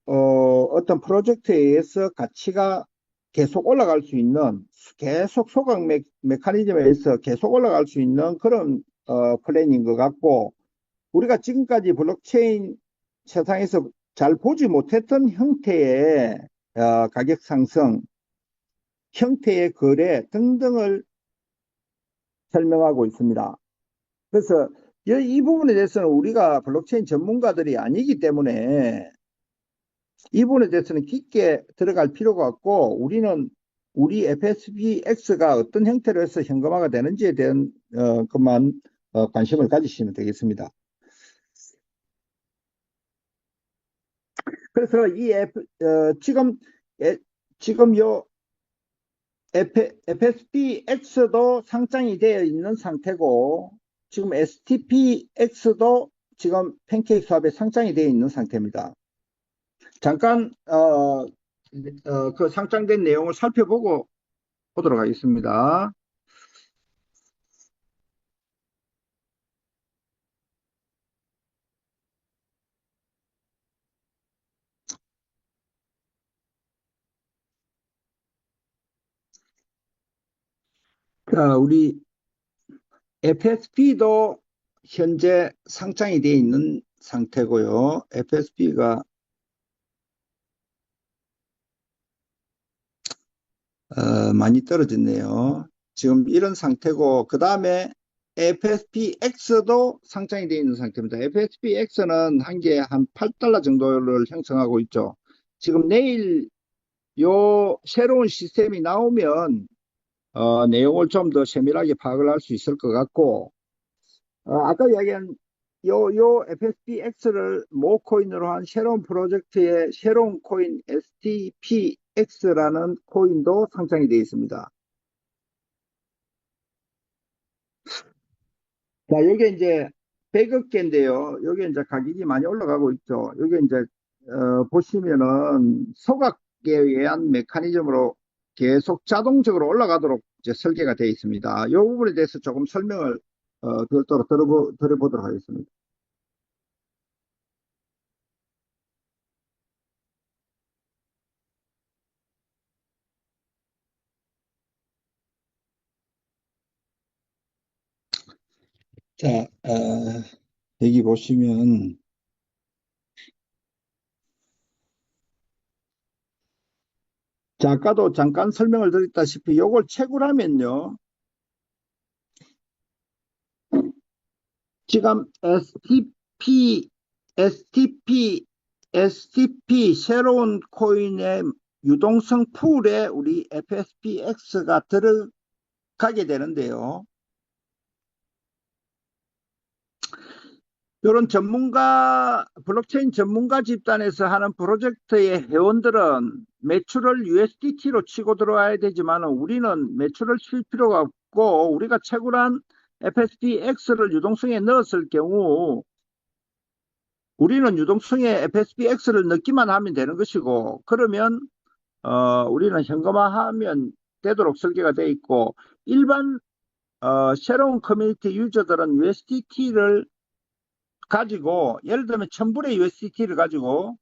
어떤 프로젝트에 의해서 가치가 계속 올라갈 수 있는 계속 소각 메커니즘에 의해서 계속 올라갈 수 있는 그런 플랜인 것 같고 우리가 지금까지 블록체인 세상에서 잘 보지 못했던 형태의 가격 상승, 형태의 거래 등등을 설명하고 있습니다. 그래서 이 부분에 대해서는 우리가 블록체인 전문가들이 아니기 때문에 이 부분에 대해서는 깊게 들어갈 필요가 없고 우리 FSPX가 어떤 형태로 해서 현금화가 되는지에 대한 것만 관심을 가지시면 되겠습니다. 그래서 지금 요 FSPX도 상장이 되어 있는 상태고 지금 STPX도 지금 팬케이크 수합에 상장이 되어 있는 상태입니다. 잠깐 그 상장된 내용을 살펴보고 보도록 하겠습니다. 우리 FSP도 현재 상장이 되어 있는 상태고요. FSP가 많이 떨어졌네요. 지금 이런 상태고 그 다음에 FSPX도 상장이 되어 있는 상태입니다. FSPX는 한 개에 한 8달러 정도를 형성하고 있죠. 지금 내일 요 새로운 시스템이 나오면 내용을 좀 더 세밀하게 파악을 할 수 있을 것 같고 아까 이야기한 요 FSPX를 모코인으로 한 새로운 프로젝트의 새로운 코인 STPX라는 코인도 상장이 되어 있습니다. 자, 이게 이제 100억 개인데요. 여기 이제 가격이 많이 올라가고 있죠. 여기 이제 보시면은 소각에 의한 메커니즘으로 계속 자동적으로 올라가도록 이제 설계가 되어 있습니다. 이 부분에 대해서 조금 설명을 별도로 들어보도록 하겠습니다. 자, 여기 보시면 자, 아까도 잠깐 설명을 드렸다시피 이걸 채굴하면요. 지금 STP 새로운 코인의 유동성 풀에 우리 FSPX가 들어가게 되는데요. 이런 블록체인 전문가 집단에서 하는 프로젝트의 회원들은 매출을 USDT로 치고 들어와야 되지만 우리는 매출을 칠 필요가 없고 우리가 채굴한 FSPX를 유동성에 넣었을 경우 우리는 유동성에 FSPX를 넣기만 하면 되는 것이고 그러면 우리는 현금화하면 되도록 설계가 되어 있고 일반 새로운 커뮤니티 유저들은 USDT를 가지고 예를 들면 1000불의 USDT를 가지고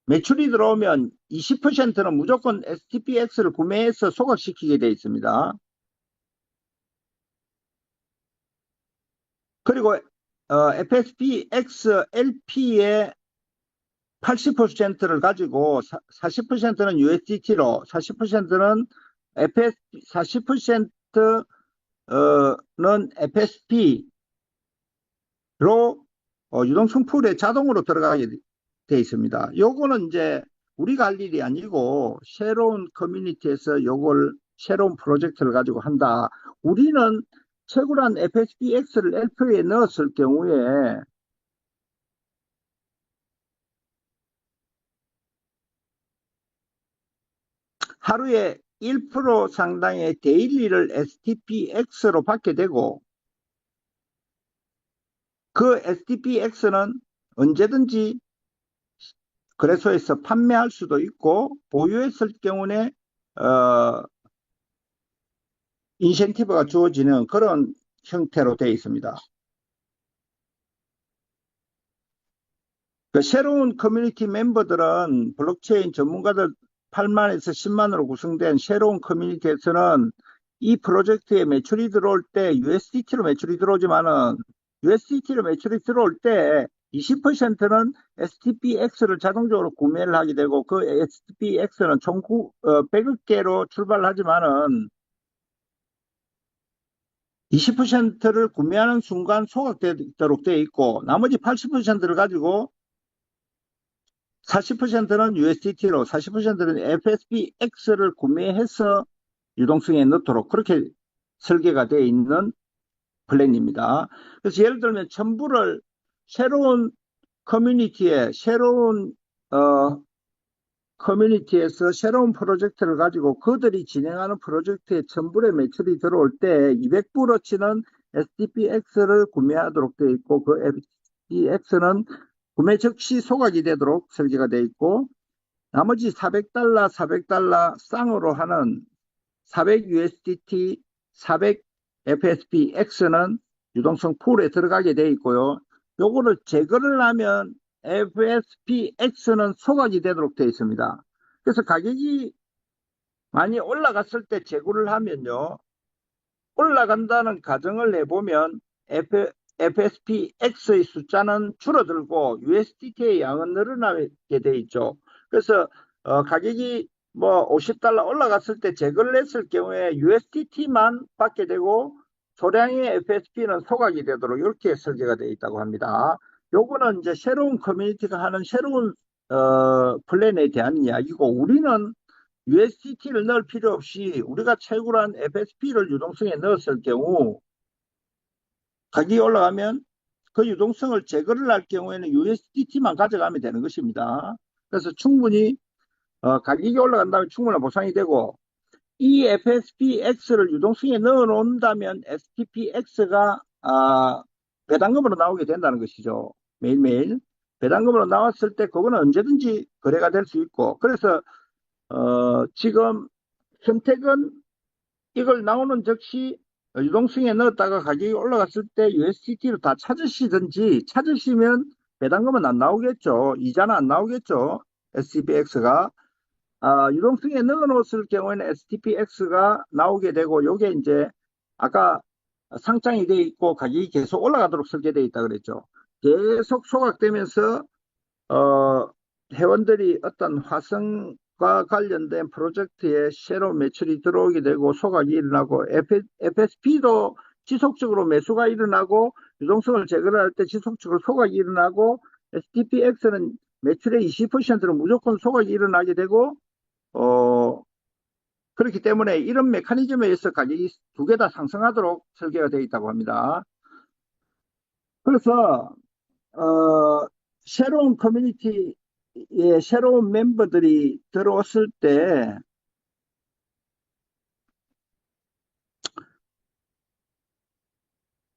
매출이 들어오면 20%는 무조건 STPX를 구매해서 소각시키게 되어 있습니다. 그리고 FSPX LP의 80%를 가지고 40%는 USDT로 40%는 FS 40%는 FSP로 유동성 풀에 자동으로 들어가게 돼 있습니다. 요거는 이제 우리가 할 일이 아니고 새로운 커뮤니티에서 요걸 새로운 프로젝트를 가지고 한다. 우리는 채굴한 FSPX를 LP에 넣었을 경우에 하루에 1% 상당의 데일리를 STPX로 받게 되고 그 STPX는 언제든지 거래소에서 판매할 수도 있고 보유했을 경우에 인센티브가 주어지는 그런 형태로 되어 있습니다. 그 새로운 커뮤니티 멤버들은 블록체인 전문가들 8만에서 10만으로 구성된 새로운 커뮤니티에서는 이 프로젝트에 매출이 들어올 때 USDT로 매출이 들어오지만은 USDT로 매출이 들어올 때 20%는 STPX를 자동적으로 구매를 하게 되고 그 STPX는 총 100억 개로 출발하지만은 20%를 구매하는 순간 소각되도록 되어 있고 나머지 80%를 가지고 40%는 USDT로 40%는 FSPX를 구매해서 유동성에 넣도록 그렇게 설계가 되어 있는 플랜입니다. 그래서 예를 들면 첨부를 새로운 커뮤니티에 커뮤니티에서 새로운 프로젝트를 가지고 그들이 진행하는 프로젝트에 첨부의 매출이 들어올 때 200불어치는 STPX를 구매하도록 되어 있고 그 STPX는 구매 즉시 소각이 되도록 설계가 되어 있고 나머지 400달러, 400달러 쌍으로 하는 400USDT, 400FSPX는 유동성 풀에 들어가게 되어 있고요. 요거를 제거를 하면 FSPX는 소각이 되도록 되어 있습니다. 그래서 가격이 많이 올라갔을 때 제거를 하면요. 올라간다는 가정을 해보면 FSPX의 숫자는 줄어들고 USDT의 양은 늘어나게 돼 있죠. 그래서 가격이 뭐 50달러 올라갔을 때 제거를 했을 경우에 USDT만 받게 되고 소량의 FSP는 소각이 되도록 이렇게 설계가 되어 있다고 합니다. 요거는 이제 새로운 커뮤니티가 하는 새로운 플랜에 대한 이야기고 우리는 USDT를 넣을 필요 없이 우리가 채굴한 FSP를 유동성에 넣었을 경우 가격이 올라가면 그 유동성을 제거를 할 경우에는 USDT만 가져가면 되는 것입니다. 그래서 충분히 가격이 올라간다면 충분한 보상이 되고 이 FSPX를 유동성에 넣어 놓는다면 STPX가 배당금으로 나오게 된다는 것이죠. 매일매일 배당금으로 나왔을 때 그거는 언제든지 거래가 될 수 있고 그래서 지금 선택은 이걸 나오는 즉시 유동성에 넣었다가 가격이 올라갔을 때 USDT로 다 찾으시면 배당금은 안 나오겠죠. 이자는 안 나오겠죠. STPX가. 유동성에 넣어 놓았을 경우에는 STPX가 나오게 되고, 요게 이제 아까 상장이 되어 있고 가격이 계속 올라가도록 설계되어 있다 그랬죠. 계속 소각되면서 회원들이 어떤 화성과 관련된 프로젝트에 새로운 매출이 들어오게 되고 소각이 일어나고 FSP도 지속적으로 매수가 일어나고 유동성을 제거할 때 지속적으로 소각이 일어나고 STPX는 매출의 20%는 무조건 소각이 일어나게 되고 그렇기 때문에 이런 메커니즘에 의해서 가격이 두 개 다 상승하도록 설계가 되어 있다고 합니다. 그래서 새로운 커뮤니티에 새로운 멤버들이 들어왔을 때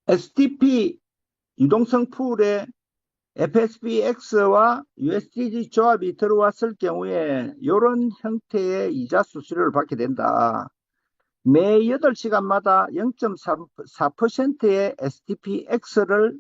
STP 유동성 풀에 FSPX와 USDT 조합이 들어왔을 경우에 이런 형태의 이자 수수료를 받게 된다. 매 8시간마다 0.4%의 STPX를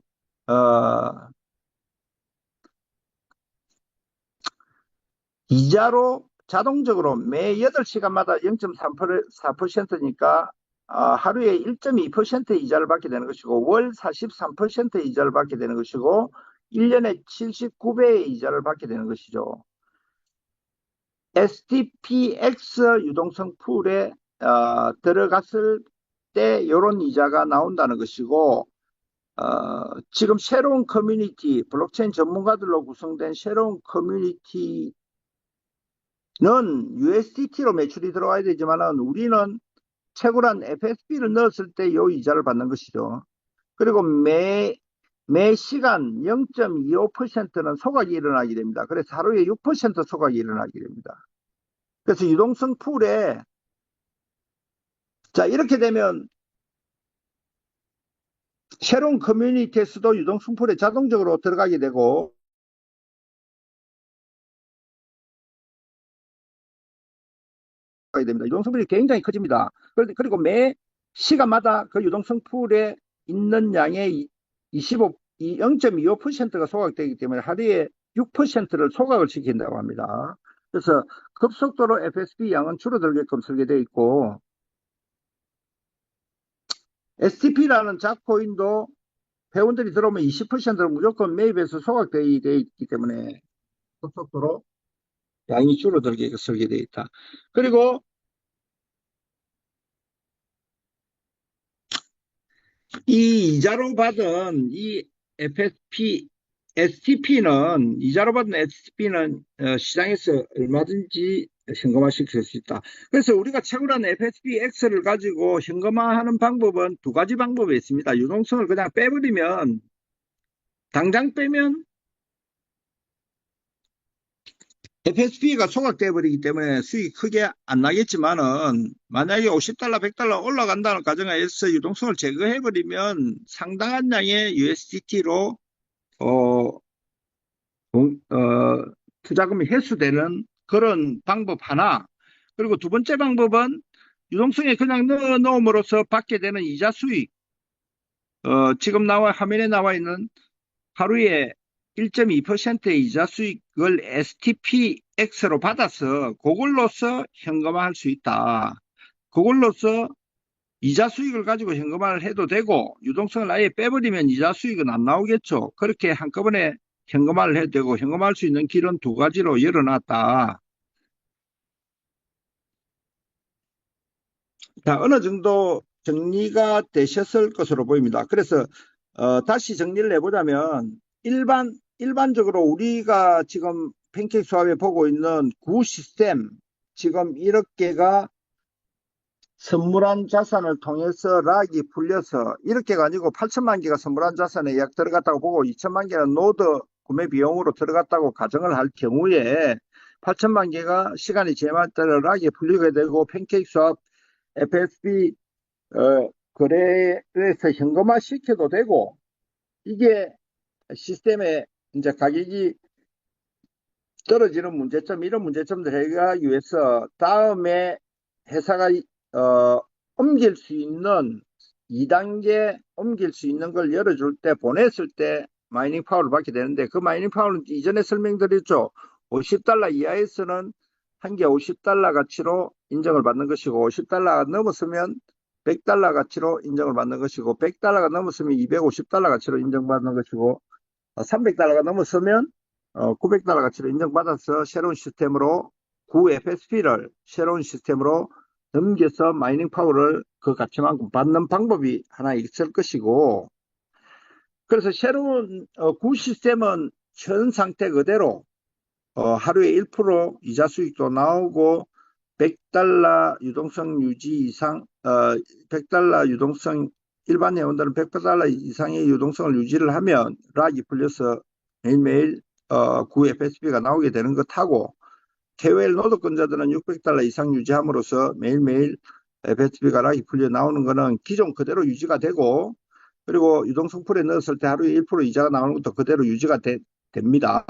이자로 자동적으로 매 8시간마다 0.4%니까 하루에 1.2% 이자를 받게 되는 것이고 월 43% 이자를 받게 되는 것이고 1년에 79배의 이자를 받게 되는 것이죠. STPX 유동성 풀에 들어갔을 때 이런 이자가 나온다는 것이고 지금 새로운 커뮤니티, 블록체인 전문가들로 구성된 새로운 커뮤니티 는 USDT로 매출이 들어와야 되지만 우리는 채굴한 FSP를 넣었을 때 이 이자를 받는 것이죠. 그리고 매 시간 0.25%는 소각이 일어나게 됩니다. 그래서 하루에 6% 소각이 일어나게 됩니다. 그래서 유동성 풀에 자 이렇게 되면 새로운 커뮤니티에서도 유동성풀에 자동적으로 들어가게 되고 가야 됩니다. 유동성풀이 굉장히 커집니다. 그리고 매 시간마다 그 유동성풀에 있는 양의 0.25%가 소각되기 때문에 하루에 6%를 소각을 시킨다고 합니다. 그래서 급속도로 FSB 양은 줄어들게끔 설계되어 있고 STP라는 작코인도 회원들이 들어오면 20%를 무조건 매입해서 소각되어 있기 때문에 급속도로 양이 줄어들게 설계되어 있다. 그리고 이 이자로 받은 이 FSP, STP는 이자로 받은 STP는 시장에서 얼마든지 현금화시킬 수 있다. 그래서 우리가 채굴한 FSPX를 가지고 현금화하는 방법은 두 가지 방법이 있습니다. 유동성을 그냥 빼버리면 당장 빼면 FSP가 소각돼 버리기 때문에 수익이 크게 안 나겠지만은 만약에 50달러, 100달러 올라간다는 가정하에서 유동성을 제거해 버리면 상당한 양의 USDT로 어, 투자금이 회수되는 그런 방법 하나. 그리고 두 번째 방법은 유동성에 그냥 넣어 놓음으로써 받게 되는 이자 수익. 지금 화면에 나와 있는 하루에 1.2%의 이자 수익을 STPX로 받아서 그걸로서 현금화할 수 있다. 그걸로서 이자 수익을 가지고 현금화를 해도 되고 유동성을 아예 빼버리면 이자 수익은 안 나오겠죠. 그렇게 한꺼번에 현금화를 해도 되고 현금화할 수 있는 길은 두 가지로 열어놨다. 자, 어느 정도 정리가 되셨을 것으로 보입니다. 그래서 다시 정리를 해보자면 일반적으로 우리가 지금 팬케이크 수합에 보고 있는 구 시스템 지금 1억 개가 선물한 자산을 통해서 락이 풀려서 1억 개가 아니고 8천만 개가 선물한 자산에 약 들어갔다고 보고 2천만 개는 노드 구매 비용으로 들어갔다고 가정을 할 경우에 8천만 개가 시간이 지나면 따라 락이 풀리게 되고 팬케이크 수합 FSB 거래에서 현금화 시켜도 되고 이게 시스템에 이제 가격이 떨어지는 문제점 이런 문제점들 해결하기 위해서 다음에 회사가 옮길 수 있는 2단계 옮길 수 있는 걸 열어줄 때 보냈을 때 마이닝 파워를 받게 되는데 그 마이닝 파워는 이전에 설명드렸죠. 50달러 이하에서는 한 개 50달러 가치로 인정을 받는 것이고 50달러가 넘었으면 100달러 가치로 인정을 받는 것이고 100달러가 넘었으면 250달러 가치로 인정받는 것이고 300달러가 넘었으면 900달러 가치로 인정받아서 새로운 시스템으로 구 FSP를 새로운 시스템으로 넘겨서 마이닝 파워를 그 가치만큼 받는 방법이 하나 있을 것이고 그래서 새로운 구 시스템은 현 상태 그대로 하루에 1% 이자 수익도 나오고 100달러 유동성 유지 이상 100달러 유동성 일반 회원들은 100달러 이상의 유동성을 유지를 하면 락이 풀려서 매일매일 구 FSB가 나오게 되는 것하고 KOL 노드권자들은 600달러 이상 유지함으로써 매일매일 FSB가 락이 풀려 나오는 것은 기존 그대로 유지가 되고 그리고 유동성풀에 넣었을 때 하루에 1% 이자가 나오는 것도 그대로 유지가 됩니다.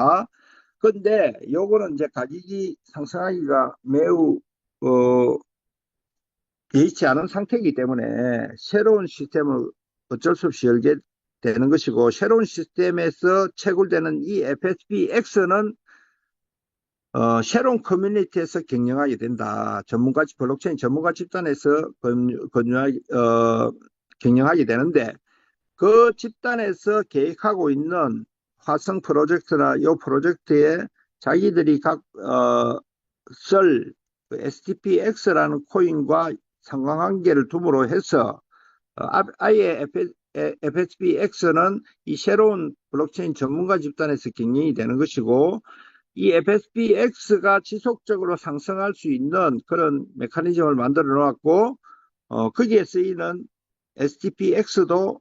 근데 요거는 이제 가격이 상승하기가 매우 여의치 않은 상태이기 때문에 새로운 시스템을 어쩔 수 없이 열게 되는 것이고 새로운 시스템에서 채굴되는 이 FSBX는 새로운 커뮤니티에서 경영하게 된다. 블록체인 전문가 집단에서 경영하게 되는데 그 집단에서 계획하고 있는 화성 프로젝트나 이 프로젝트에 자기들이 쓸 STPX라는 코인과 상관관계를 둠으로 해서 아예 FSPX는 이 새로운 블록체인 전문가 집단에서 경영이 되는 것이고 이 FSPX가 지속적으로 상승할 수 있는 그런 메커니즘을 만들어 놓았고 거기에 쓰이는 STPX도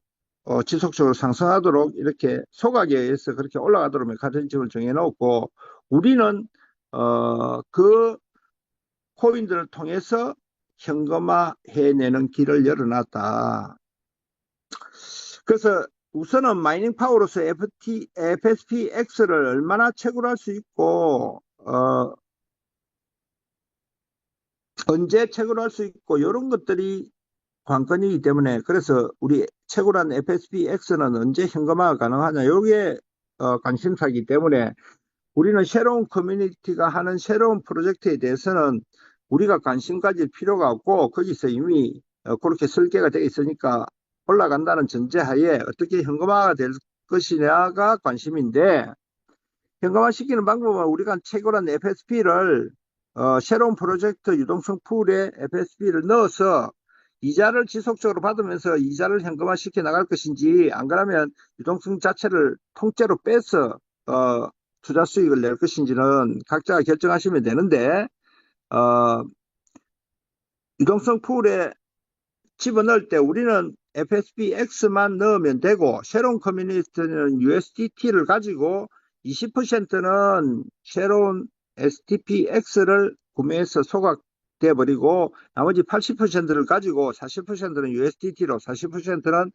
지속적으로 상승하도록 이렇게 소각에 의해서 그렇게 올라가도록 메커니즘을 정해놓고 우리는 그 코인들을 통해서 현금화 해내는 길을 열어놨다. 그래서 우선은 마이닝 파워로서 FSPX를 얼마나 채굴할 수 있고, 언제 채굴할 수 있고, 이런 것들이 관건이기 때문에, 그래서 우리 채굴한 FSPX는 언제 현금화가 가능하냐, 요게 관심사이기 때문에 우리는 새로운 커뮤니티가 하는 새로운 프로젝트에 대해서는 우리가 관심 가질 필요가 없고, 거기서 이미 그렇게 설계가 되어 있으니까 올라간다는 전제하에 어떻게 현금화가 될 것이냐가 관심인데, 현금화시키는 방법은 우리가 채굴한 FSP를 새로운 프로젝트 유동성 풀에 FSP를 넣어서 이자를 지속적으로 받으면서 이자를 현금화시켜 나갈 것인지, 안 그러면 유동성 자체를 통째로 빼서 투자 수익을 낼 것인지는 각자가 결정하시면 되는데, 어, 유동성 풀에 집어넣을 때 우리는 FSPX만 넣으면 되고, 새로운 커뮤니티는 USDT를 가지고 20%는 새로운 STPX를 구매해서 소각돼 버리고, 나머지 80%를 가지고 40%는 USDT로 40%는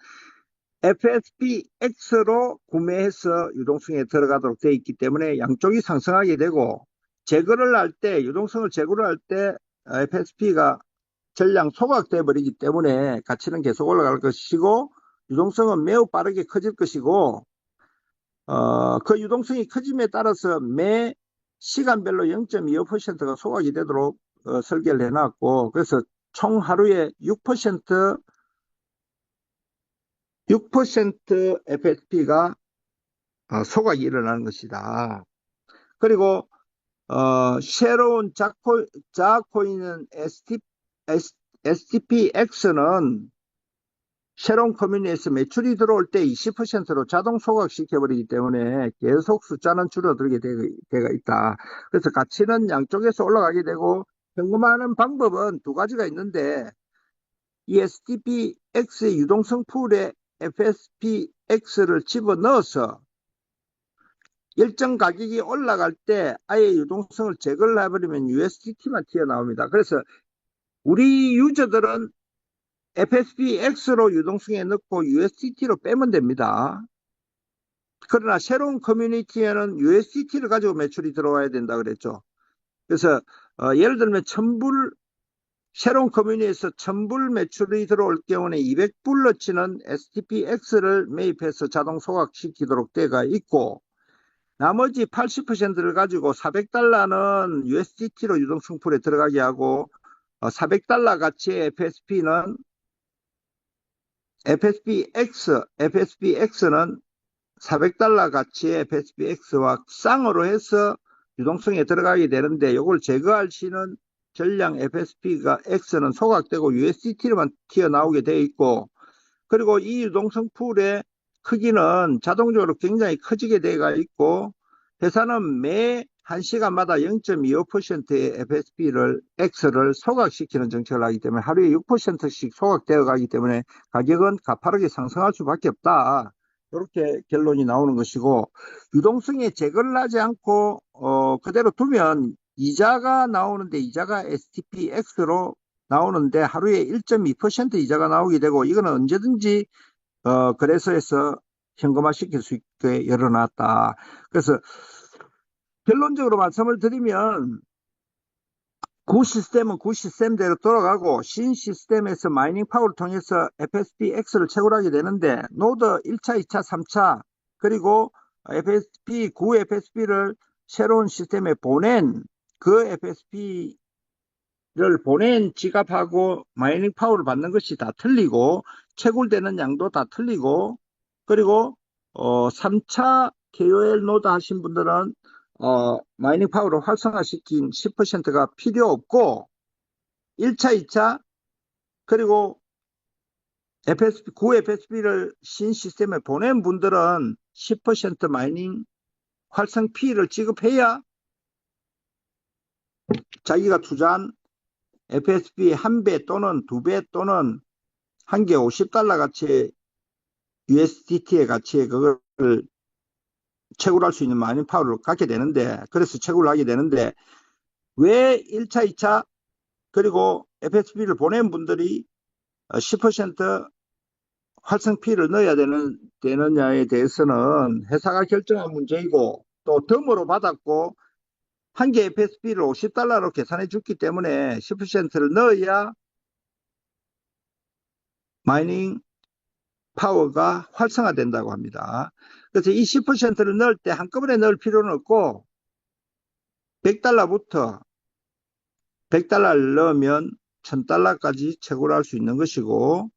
FSPX로 구매해서 유동성에 들어가도록 되어 있기 때문에 양쪽이 상승하게 되고, 제거를 할 때, 유동성을 제거를 할 때 FSP가 전량 소각돼 버리기 때문에 가치는 계속 올라갈 것이고, 유동성은 매우 빠르게 커질 것이고, 그 유동성이 커짐에 따라서 매 시간별로 0.25%가 소각이 되도록 설계를 해놨고, 그래서 총 하루에 6% FSP가 소각이 일어나는 것이다. 그리고 새로운 자코인은 STPX는 새로운 커뮤니티에서 매출이 들어올 때 20%로 자동 소각시켜버리기 때문에 계속 숫자는 줄어들게 되어 있다. 그래서 가치는 양쪽에서 올라가게 되고, 현금화하는 방법은 두 가지가 있는데, 이 STPX의 유동성 풀에 FSPX를 집어넣어서 일정 가격이 올라갈 때 아예 유동성을 제거를 해버리면 USDT만 튀어나옵니다. 그래서 우리 유저들은 FSPX로 유동성에 넣고 USDT로 빼면 됩니다. 그러나 새로운 커뮤니티에는 USDT를 가지고 매출이 들어와야 된다 그랬죠. 그래서 예를 들면 새로운 커뮤니티에서 1000불 매출이 들어올 경우에 200불러치는 STPX를 매입해서 자동 소각시키도록 되어 있고, 나머지 80%를 가지고 400달러는 USDT로 유동성풀에 들어가게 하고, 400달러 가치의 FSPX는 400달러 가치의 FSPX와 쌍으로 해서 유동성에 들어가게 되는데, 이걸 제거할 시는 전량 FSP가 X는 소각되고 USDT로만 튀어나오게 되어 있고, 그리고 이 유동성 풀의 크기는 자동적으로 굉장히 커지게 되어 있고, 회사는 매 1시간마다 0.25%의 FSP를 X를 소각시키는 정책을 하기 때문에 하루에 6%씩 소각되어 가기 때문에 가격은 가파르게 상승할 수밖에 없다. 이렇게 결론이 나오는 것이고, 유동성에 제거를 하지 않고 그대로 두면 이자가 나오는데, 이자가 STPX로 나오는데 하루에 1.2% 이자가 나오게 되고, 이거는 언제든지 거래소에서 현금화 시킬 수 있게 열어놨다. 그래서 결론적으로 말씀을 드리면, 구 시스템은 구 시스템대로 돌아가고, 신 시스템에서 마이닝 파워를 통해서 FSPX를 채굴하게 되는데, 노드 1차, 2차, 3차, 그리고 구 FSP를 새로운 시스템에 보낸 그 FSP를 보낸 지갑하고 마이닝 파워를 받는 것이 다 틀리고, 채굴되는 양도 다 틀리고, 그리고 3차 KOL 노드 하신 분들은 마이닝 파워를 활성화시킨 10%가 필요 없고, 1차, 2차, 그리고 구 FSP를 신 시스템에 보낸 분들은 10% 마이닝 활성 피를 지급해야 자기가 투자한 FSP 한 배 또는 두 배 또는 한 개 50달러 가치의 USDT의 가치에 그걸 채굴할 수 있는 마이닝 파워를 갖게 되는데, 그래서 채굴을 하게 되는데, 왜 1차, 2차, 그리고 FSP를 보낸 분들이 10% 활성피를 넣어야 되느냐에 대해서는 회사가 결정한 문제이고, 또 덤으로 받았고, 한 개 FSP를 $50로 계산해 줬기 때문에 10%를 넣어야 마이닝 파워가 활성화된다고 합니다. 그래서 이 10%를 넣을 때 한꺼번에 넣을 필요는 없고, $100부터 100달러를 넣으면 $1000까지 채굴 할 수 있는 것이고,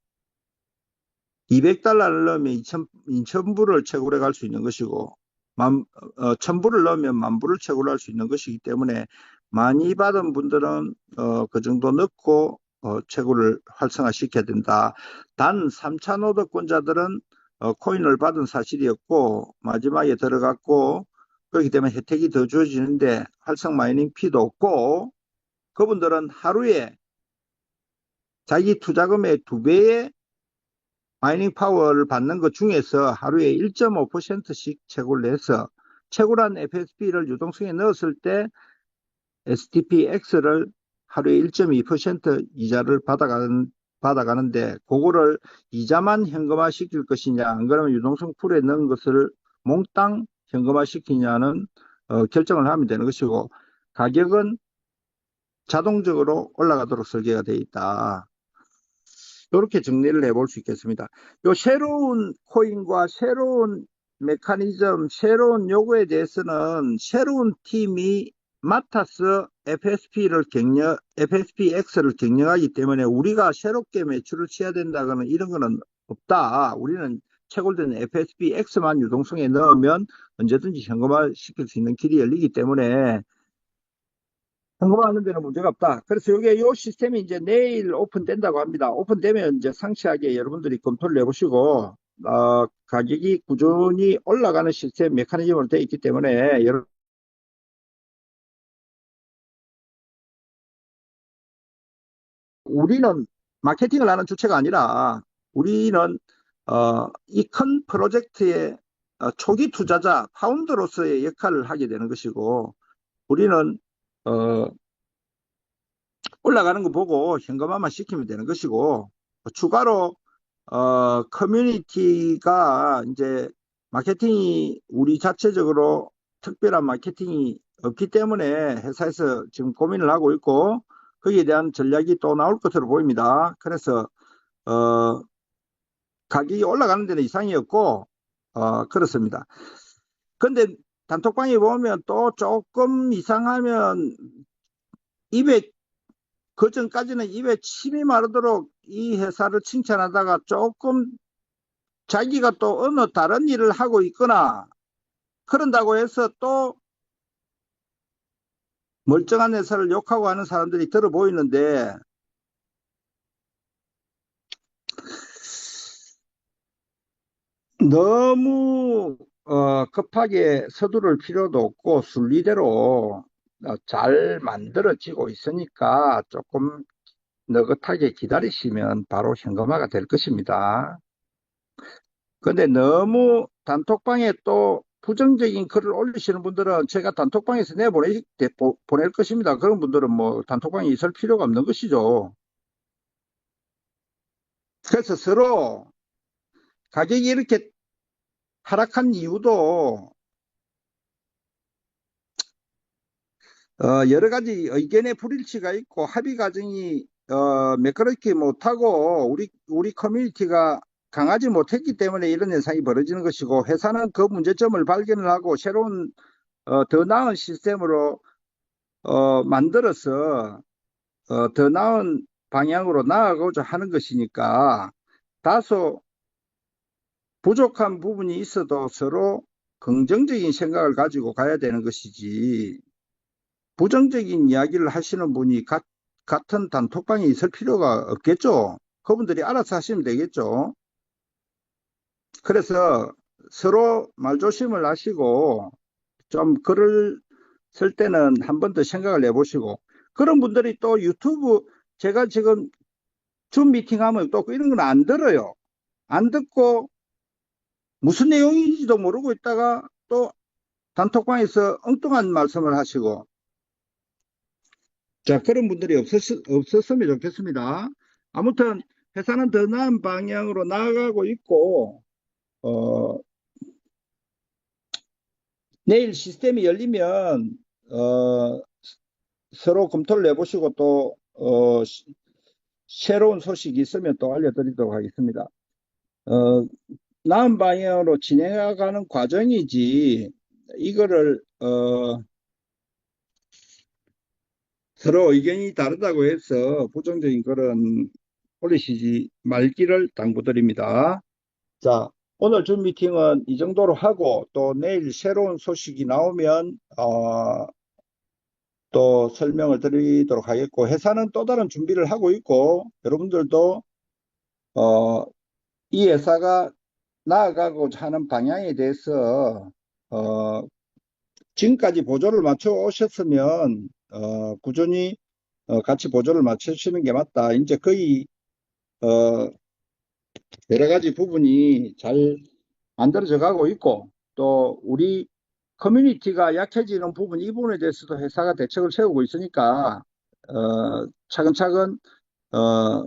200달러를 넣으면 2000불을 채굴해 갈 수 있는 것이고, 1000불을 넣으면 10,000불을 채굴할 수 있는 것이기 때문에 많이 받은 분들은 그 정도 넣고 채굴을 활성화시켜야 된다. 단 3,500권자들은 코인을 받은 사실이었고 마지막에 들어갔고 그렇기 때문에 혜택이 더 주어지는데 활성 마이닝 피도 없고 그분들은 하루에 자기 투자금의 2배의 마이닝 파워를 받는 것 중에서 하루에 1.5%씩 채굴을 해서 채굴한 FSP를 유동성에 넣었을 때 STPX를 하루에 1.2% 이자를 받아가는데 그거를 이자만 현금화 시킬 것이냐 안 그러면 유동성 풀에 넣은 것을 몽땅 현금화 시키냐는 결정을 하면 되는 것이고 가격은 자동적으로 올라가도록 설계가 되어 있다. 이렇게 정리를 해볼 수 있겠습니다. 요 새로운 코인과 새로운 메커니즘, 새로운 요구에 대해서는 새로운 팀이 맡아서 FSPX를 경영하기 때문에 우리가 새롭게 매출을 취해야 된다거나 이런 거는 없다. 우리는 채굴된 FSPX만 유동성에 넣으면 언제든지 현금화 시킬 수 있는 길이 열리기 때문에 점검하는 데는 문제가 없다. 그래서 이게 요 시스템이 이제 내일 오픈된다고 합니다. 오픈되면 이제 상세하게 여러분들이 검토를 해보시고, 가격이 꾸준히 올라가는 시스템 메커니즘으로 되어 있기 때문에, 우리는 마케팅을 하는 주체가 아니라, 우리는, 이 큰 프로젝트의 초기 투자자, 파운더로서의 역할을 하게 되는 것이고, 우리는, 어, 올라가는 거 보고 현금화만 시키면 되는 것이고 추가로 커뮤니티가 이제 마케팅이 우리 자체적으로 특별한 마케팅이 없기 때문에 회사에서 지금 고민을 하고 있고 거기에 대한 전략이 또 나올 것으로 보입니다. 그래서 가격이 올라가는 데는 이상이 없고 그렇습니다. 근데 단톡방에 보면 또 조금 이상하면 입에 그 전까지는 입에 침이 마르도록 이 회사를 칭찬하다가 조금 자기가 또 어느 다른 일을 하고 있거나 그런다고 해서 또 멀쩡한 회사를 욕하고 하는 사람들이 들어 보이는데 너무 급하게 서두를 필요도 없고 순리대로 잘 만들어지고 있으니까 조금 느긋하게 기다리시면 바로 현금화가 될 것입니다. 근데 너무 단톡방에 또 부정적인 글을 올리시는 분들은 제가 단톡방에서 보낼 것입니다. 그런 분들은 뭐 단톡방에 있을 필요가 없는 것이죠. 그래서 서로 가격이 이렇게 하락한 이유도 여러 가지 의견의 불일치가 있고 합의 과정이 매끄럽게 못하고 우리 커뮤니티가 강하지 못했기 때문에 이런 현상이 벌어지는 것이고 회사는 그 문제점을 발견을 하고 새로운 더 나은 시스템으로 만들어서 더 나은 방향으로 나아가고자 하는 것이니까 다소 부족한 부분이 있어도 서로 긍정적인 생각을 가지고 가야 되는 것이지 부정적인 이야기를 하시는 분이 같은 단톡방에 있을 필요가 없겠죠. 그분들이 알아서 하시면 되겠죠. 그래서 서로 말조심을 하시고 좀 글을 쓸 때는 한 번 더 생각을 해보시고 그런 분들이 또 유튜브 제가 지금 줌 미팅하면 또 이런 건 안 들어요. 안 듣고 무슨 내용인지도 모르고 있다가 또 단톡방에서 엉뚱한 말씀을 하시고 자 그런 분들이 없었으면 좋겠습니다. 아무튼 회사는 더 나은 방향으로 나아가고 있고, 어, 내일 시스템이 열리면, 서로 검토를 해보시고 또, 새로운 소식이 있으면 또 알려드리도록 하겠습니다. 어, 나은 방향으로 진행해가는 과정이지, 이거를, 서로 의견이 다르다고 해서 부정적인 그런 올리시지 말기를 당부드립니다. 자, 오늘 준 미팅은 이 정도로 하고 또 내일 새로운 소식이 나오면 또 설명을 드리도록 하겠고, 회사는 또 다른 준비를 하고 있고, 여러분들도 어, 이 회사가 나아가고자 하는 방향에 대해서 어, 지금까지 보조를 맞춰 오셨으면 꾸준히 같이 보조를 맞추시는 게 맞다. 이제 거의 어, 여러 가지 부분이 잘 만들어져 가고 있고, 또 우리 커뮤니티가 약해지는 부분, 이 부분에 대해서도 회사가 대책을 세우고 있으니까 차근차근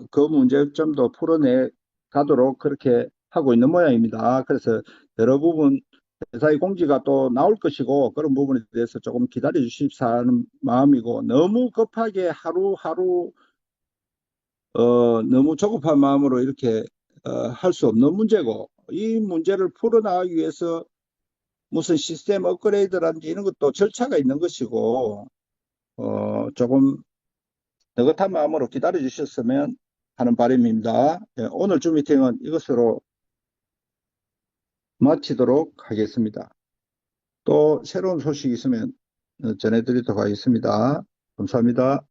그 문제점도 풀어내 가도록 그렇게 하고 있는 모양입니다. 그래서 여러 부분 회사의 공지가 또 나올 것이고, 그런 부분에 대해서 조금 기다려 주십사 하는 마음이고, 너무 급하게 하루하루 너무 조급한 마음으로 이렇게 할 수 없는 문제고, 이 문제를 풀어나가기 위해서 무슨 시스템 업그레이드라든지 이런 것도 절차가 있는 것이고, 조금 느긋한 마음으로 기다려 주셨으면 하는 바람입니다. 예, 오늘 주 미팅은 이것으로 마치도록 하겠습니다. 또 새로운 소식이 있으면 전해드리도록 하겠습니다. 감사합니다.